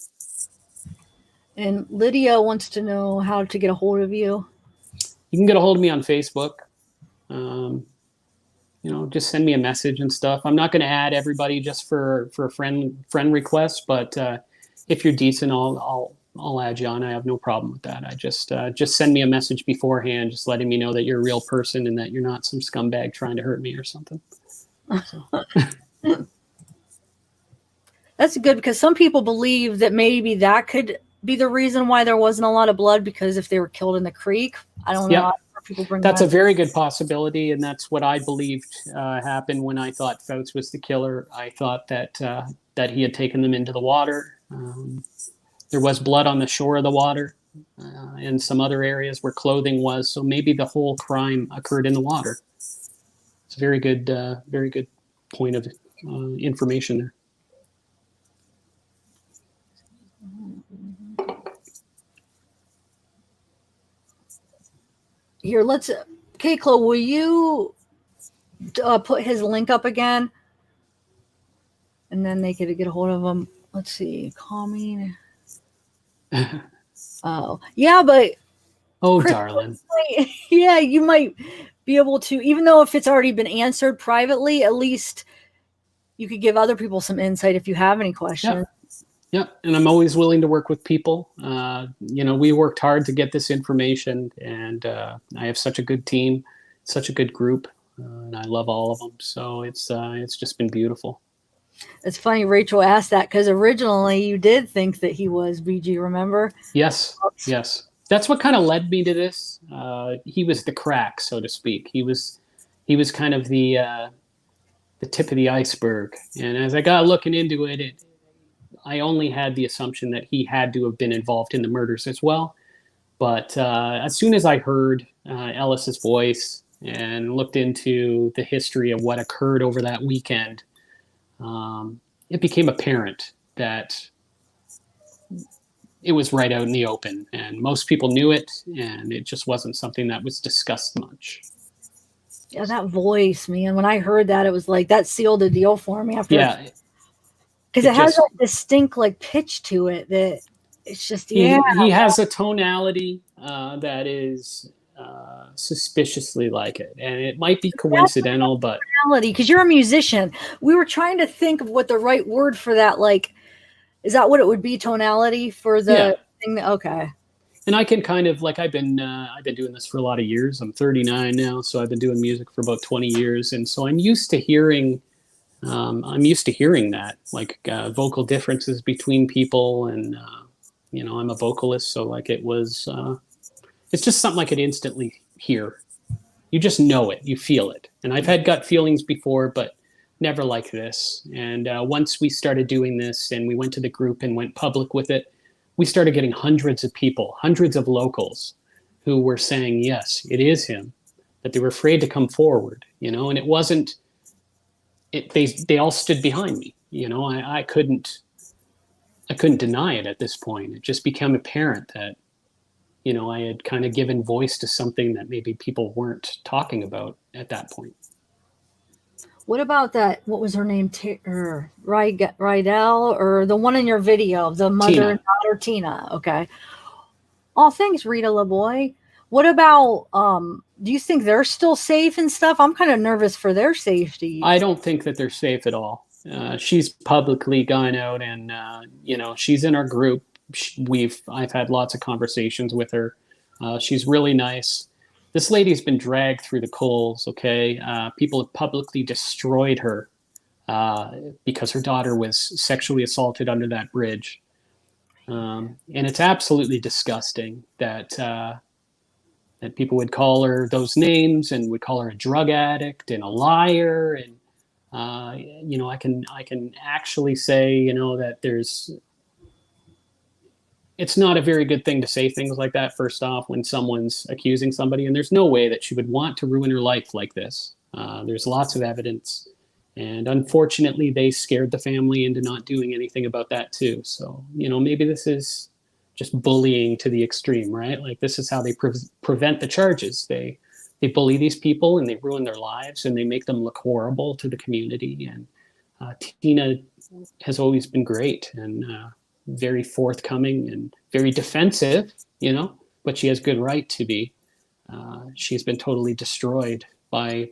And Lydia wants to know how to get a hold of you. You can get a hold of me on Facebook. Just send me a message and stuff. I'm not going to add everybody just for a friend request, but if you're decent, I'll add you on. I have no problem with that. I just send me a message beforehand, just letting me know that you're a real person and that you're not some scumbag trying to hurt me or something. So. That's good, because some people believe that maybe that could be the reason why there wasn't a lot of blood, because if they were killed in the creek, I don't know. Yep. People bring That's that. a very good possibility, and that's what I believed happened when I thought Fouts was the killer. I thought that that he had taken them into the water. There was blood on the shore of the water and some other areas where clothing was, so maybe the whole crime occurred in the water. It's a very good point of information there. Here, let's. Okay, Chloe, will you put his link up again, and then they could get a hold of him. Let's see, calming. Oh, yeah, but oh, darling. Yeah, you might be able to, even though if it's already been answered privately, at least you could give other people some insight if you have any questions. Yep. And I'm always willing to work with people. We worked hard to get this information, and I have such a good team, such a good group, and I love all of them. So it's just been beautiful. It's funny Rachel asked that, because originally you did think that he was BG, remember? Yes. That's what kind of led me to this. He was the crack, so to speak. He was kind of the tip of the iceberg. And as I got looking into it, I only had the assumption that he had to have been involved in the murders as well. But as soon as I heard Ellis's voice and looked into the history of what occurred over that weekend, it became apparent that it was right out in the open, and most people knew it, and it just wasn't something that was discussed much. Yeah, that voice, man. When I heard that, it was like that sealed the deal for me. Because it has that distinct pitch to it that it's just he has a tonality that is suspiciously like it, and it might be coincidental, but because you're a musician, we were trying to think of what the right word for that is that what it would be, tonality for the thing? Okay. And I can kind of I've been doing this for a lot of years. I'm 39 now, so I've been doing music for about 20 years, and so I'm used to hearing that vocal differences between people, and I'm a vocalist, so it's just something I could instantly hear. You just know it, you feel it. And I've had gut feelings before, but never like this. And once we started doing this and we went to the group and went public with it, we started getting hundreds of people, hundreds of locals who were saying, yes, it is him, but they were afraid to come forward, and it wasn't, they all stood behind me. I couldn't deny it at this point. It just became apparent that, I had kind of given voice to something that maybe people weren't talking about at that point. What about that? What was her name? Rydell, or the one in your video, the mother Tina. And daughter, Tina. Okay. Oh, thanks, Rita LaBoy. What about, do you think they're still safe and stuff? I'm kind of nervous for their safety. I don't think that they're safe at all. She's publicly gone out, and she's in our group. I've had lots of conversations with her. She's really nice. This lady's been dragged through the coals. Okay, people have publicly destroyed her because her daughter was sexually assaulted under that bridge, and it's absolutely disgusting that that people would call her those names and would call her a drug addict and a liar. And I can actually say that it's not a very good thing to say things like that, first off, when someone's accusing somebody, and there's no way that she would want to ruin her life like this. There's lots of evidence, and unfortunately they scared the family into not doing anything about that too. So, maybe this is just bullying to the extreme, right? This is how they prevent the charges. They bully these people and they ruin their lives and they make them look horrible to the community. And Tina has always been great and very forthcoming and very defensive, but she has good right to be. She's been totally destroyed by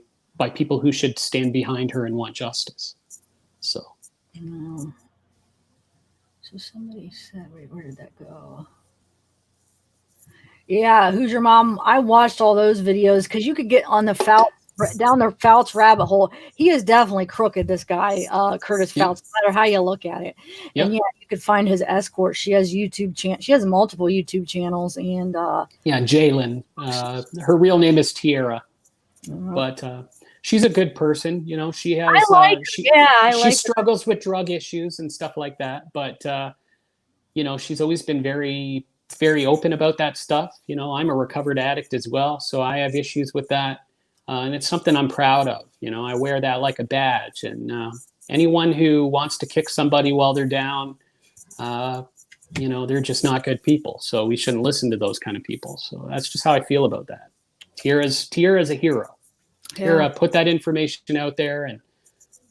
people who should stand behind her and want justice. So. So somebody said, wait, where did that go? Yeah, Who's Your Mom? I watched all those videos because you could get on the Fouts down the Fouts rabbit hole. He is definitely crooked, this guy, Curtis Yep. Fouts, no matter how you look at it. Yep. And yeah, you could find his escort. She has she has multiple YouTube channels, and yeah, Jalen. Her real name is Tierra, but she's a good person. You know, she has she struggles with drug issues and stuff like that, but you know, she's always been very open about that stuff. You know, I'm a recovered addict as well, so I have issues with that. And it's something I'm proud of. You know, I wear that like a badge. And anyone who wants to kick somebody while they're down, you know, they're just not good people. So we shouldn't listen to those kind of people. So that's just how I feel about that. Tierra's a hero. Tierra put that information out there. And,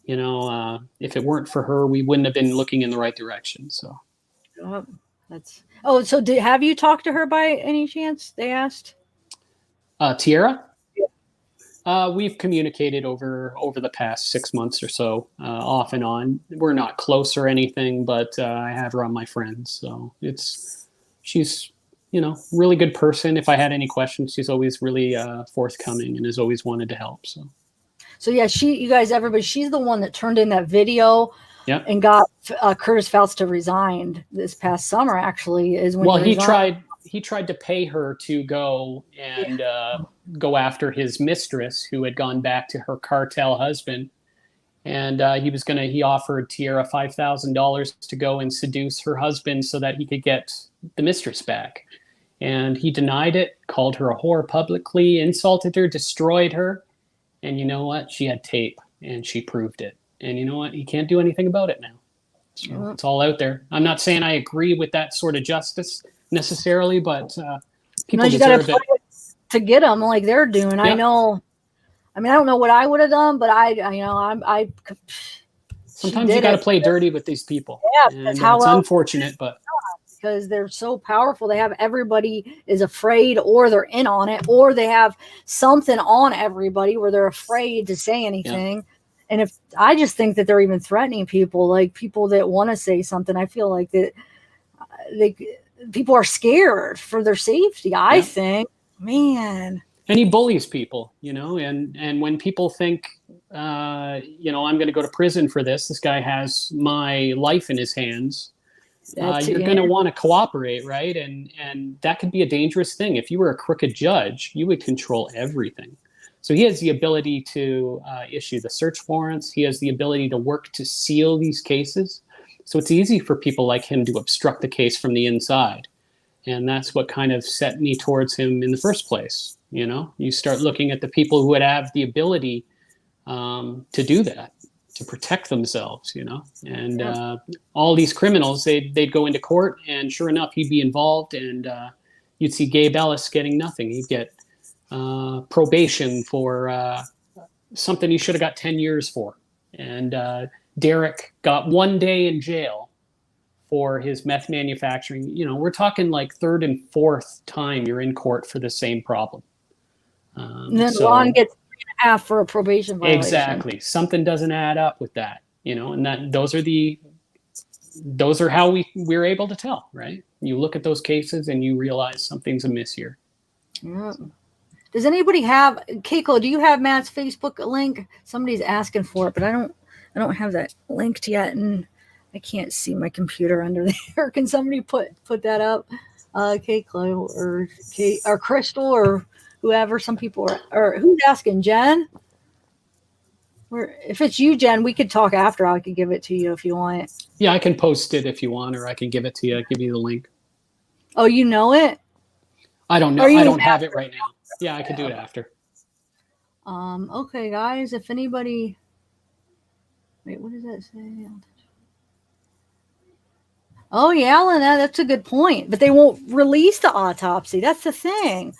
you know, if it weren't for her, we wouldn't have been looking in the right direction. So. So have you talked to her by any chance? They asked. Tierra? We've communicated over the past 6 months or so, off and on. We're not close or anything, but I have her on my friends. So she's, you know, really good person. If I had any questions, she's always really forthcoming and has always wanted to help. So yeah, everybody, she's the one that turned in that video. Yep. And got Curtis Fouts to resign this past summer. Actually, is when he tried to pay her to go and go after his mistress, who had gone back to her cartel husband, and he offered Tierra $5,000 to go and seduce her husband so that he could get the mistress back, and he denied it, called her a whore publicly, insulted her, destroyed her, and you know what? She had tape, and she proved it. And you know what? He can't do anything about it now. So it's all out there. I'm not saying I agree with that sort of justice necessarily, but people deserve it to get them like they're doing. Yep. I know. I mean, I don't know what I would have done, but sometimes you got to play dirty with these people. Yeah, and it's unfortunate, but because they're so powerful, they have everybody is afraid, or they're in on it, or they have something on everybody where they're afraid to say anything. Yep. And I just think that they're even threatening people, like people that want to say something. I feel like that people are scared for their safety. I think, man. And he bullies people, you know, and when people think, you know, I'm going to go to prison for this guy has my life in his hands. You're going to want to cooperate, right? And that could be a dangerous thing. If you were a crooked judge, you would control everything. So he has the ability to issue the search warrants. He has the ability to work to seal these cases. So it's easy for people like him to obstruct the case from the inside. And that's what kind of set me towards him in the first place. You know, you start looking at the people who would have the ability to do that, to protect themselves, you know. And all these criminals, they'd go into court, and sure enough, he'd be involved, and you'd see Gabe Ellis getting nothing. He'd get probation for something he should have got 10 years for. And Derek got 1 day in jail for his meth manufacturing. You know, we're talking like third and fourth time you're in court for the same problem. And then Ron gets 3.5 for a probation violation. Exactly. Something doesn't add up with that, you know, and those are how we're able to tell, right? You look at those cases and you realize something's amiss here. Yeah. Does anybody have, Keiko, do you have Matt's Facebook link? Somebody's asking for it, but I don't have that linked yet, and I can't see my computer under there. Can somebody put that up? Keiko or Crystal or whoever. Some people or who's asking? Jen? If it's you, Jen, we could talk after. I could give it to you if you want. Yeah, I can post it if you want, or I can give it to you. Give you the link. Oh, you know it? I don't know. I don't have it right now. Yeah, I could do it after. Okay, guys. If anybody, wait, what does that say? Oh yeah, Lynette, that's a good point. But they won't release the autopsy. That's the thing.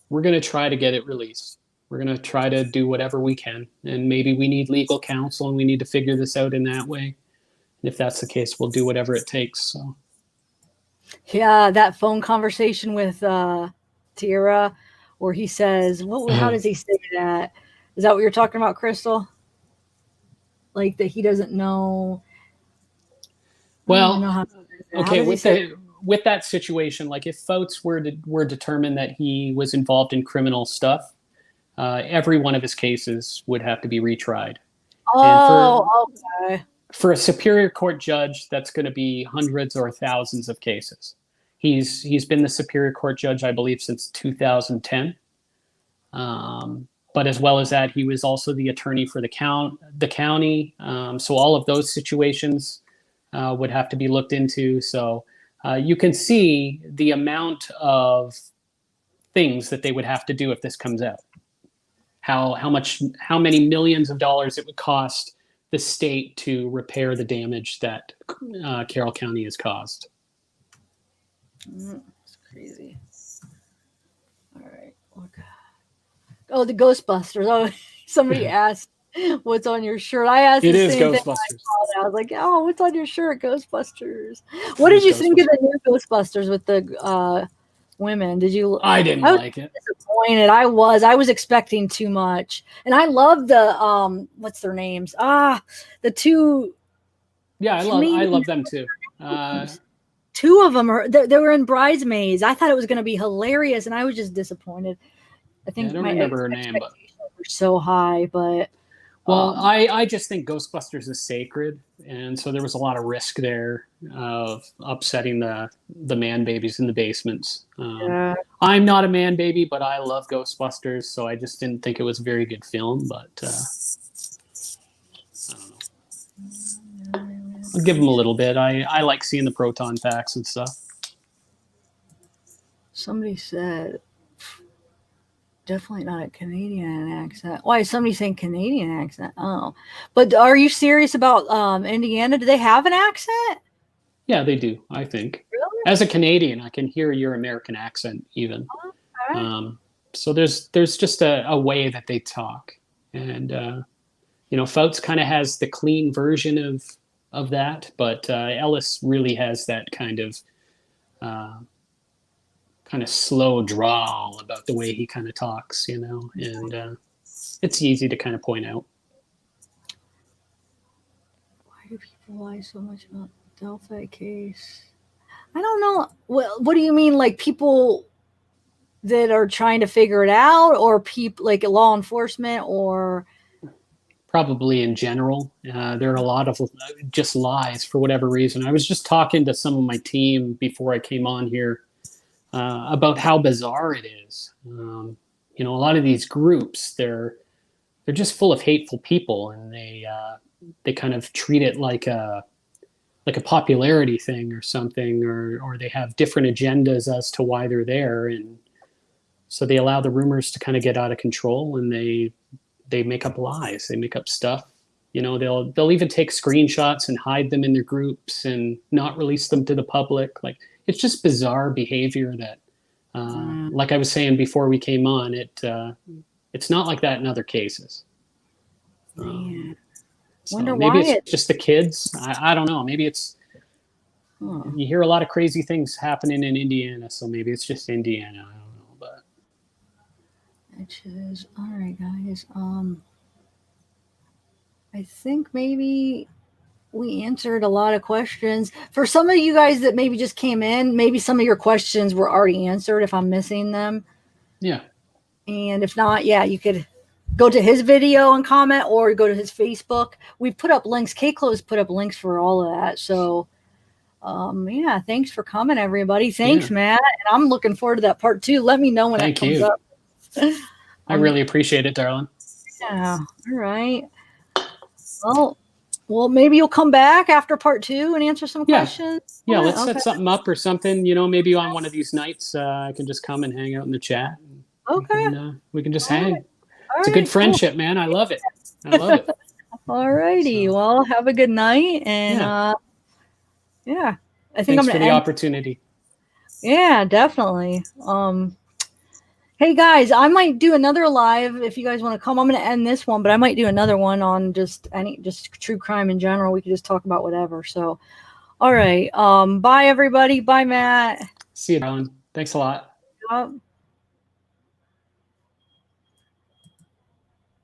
We're going to try to get it released. We're going to try to do whatever we can. And maybe we need legal counsel and we need to figure this out in that way. And if that's the case, we'll do whatever it takes. So. Yeah, that phone conversation with Tierra, where he says, how does he say that? Is that what you're talking about, Crystal? Like that he doesn't know. Well, okay, with that situation, like if Fouts were determined that he was involved in criminal stuff, every one of his cases would have to be retried. Oh, okay. For a Superior Court judge, that's going to be hundreds or thousands of cases. He's been the Superior Court judge, I believe, since 2010. But as well as that, he was also the attorney for the county. So all of those situations would have to be looked into. So you can see the amount of things that they would have to do if this comes out. How many millions of dollars it would cost the state to repair the damage that Carroll County has caused. It's crazy. All right. Oh, the Ghostbusters. Oh, somebody asked, "What's on your shirt?" I asked. It the is same Ghostbusters. thing. I was like, "Oh, what's on your shirt?" Ghostbusters. What did you think of the new Ghostbusters with the women? Did you? I didn't like it. Disappointed. I was expecting too much, and I love the what's their names? The two. Yeah, I love them too. Two of them they were in Bridesmaids. I thought it was going to be hilarious, and I was just disappointed. I think I don't remember her name, but were so high. But well, I just think Ghostbusters is sacred, and so there was a lot of risk there of upsetting the man babies in the basements. yeah. I'm not a man baby, but I love Ghostbusters, so I just didn't think it was a very good film. But I don't know. I'll give them a little bit. I like seeing the proton packs and stuff. Somebody said, definitely not a Canadian accent. Why is somebody saying Canadian accent? Oh, but are you serious about Indiana? Do they have an accent? Yeah, they do, I think. Really? As a Canadian, I can hear your American accent even. Okay. So there's just a way that they talk. And, Fouts kind of has the clean version of that, but Ellis really has that kind of slow drawl about the way he kind of talks, and it's easy to kind of point out. Why do people lie so much about the Delphi case? I don't know. What do you mean, like people that are trying to figure it out, or people like law enforcement, or probably in general? There are a lot of just lies for whatever reason. I was just talking to some of my team before I came on here about how bizarre it is. A lot of these groups, they're just full of hateful people, and they kind of treat it like a popularity thing or something, or they have different agendas as to why they're there, and so they allow the rumors to kind of get out of control, and they make up lies, they make up stuff. They'll even take screenshots and hide them in their groups and not release them to the public. Like, it's just bizarre behavior that, like I was saying before we came on, it's not like that in other cases. So maybe it's just the kids. I don't know. Maybe it's you hear a lot of crazy things happening in Indiana, so maybe it's just Indiana. I don't know, but it is all right, guys. I think maybe we answered a lot of questions. For some of you guys that maybe just came in, maybe some of your questions were already answered if I'm missing them. Yeah. And if not, you could go to his video and comment, or go to his Facebook. We put up links. K-Close put up links for all of that. So, thanks for coming, everybody. Thanks, Matt. And I'm looking forward to that part 2. Let me know when that comes up. I really appreciate it, darling. Yeah. All right. Well, maybe you'll come back after part 2 and answer some questions. Yeah, let's set something up or something. Maybe on one of these nights, I can just come and hang out in the chat. Okay. We can just hang. It's a good friendship, man. I love it. All righty. Well, have a good night. And I think Thanks for the opportunity. Yeah, definitely. Hey guys, I might do another live if you guys want to come. I'm going to end this one, but I might do another one on just true crime in general. We could just talk about whatever. So, all right. Bye everybody. Bye, Matt. See you, darling. Thanks a lot. Yep.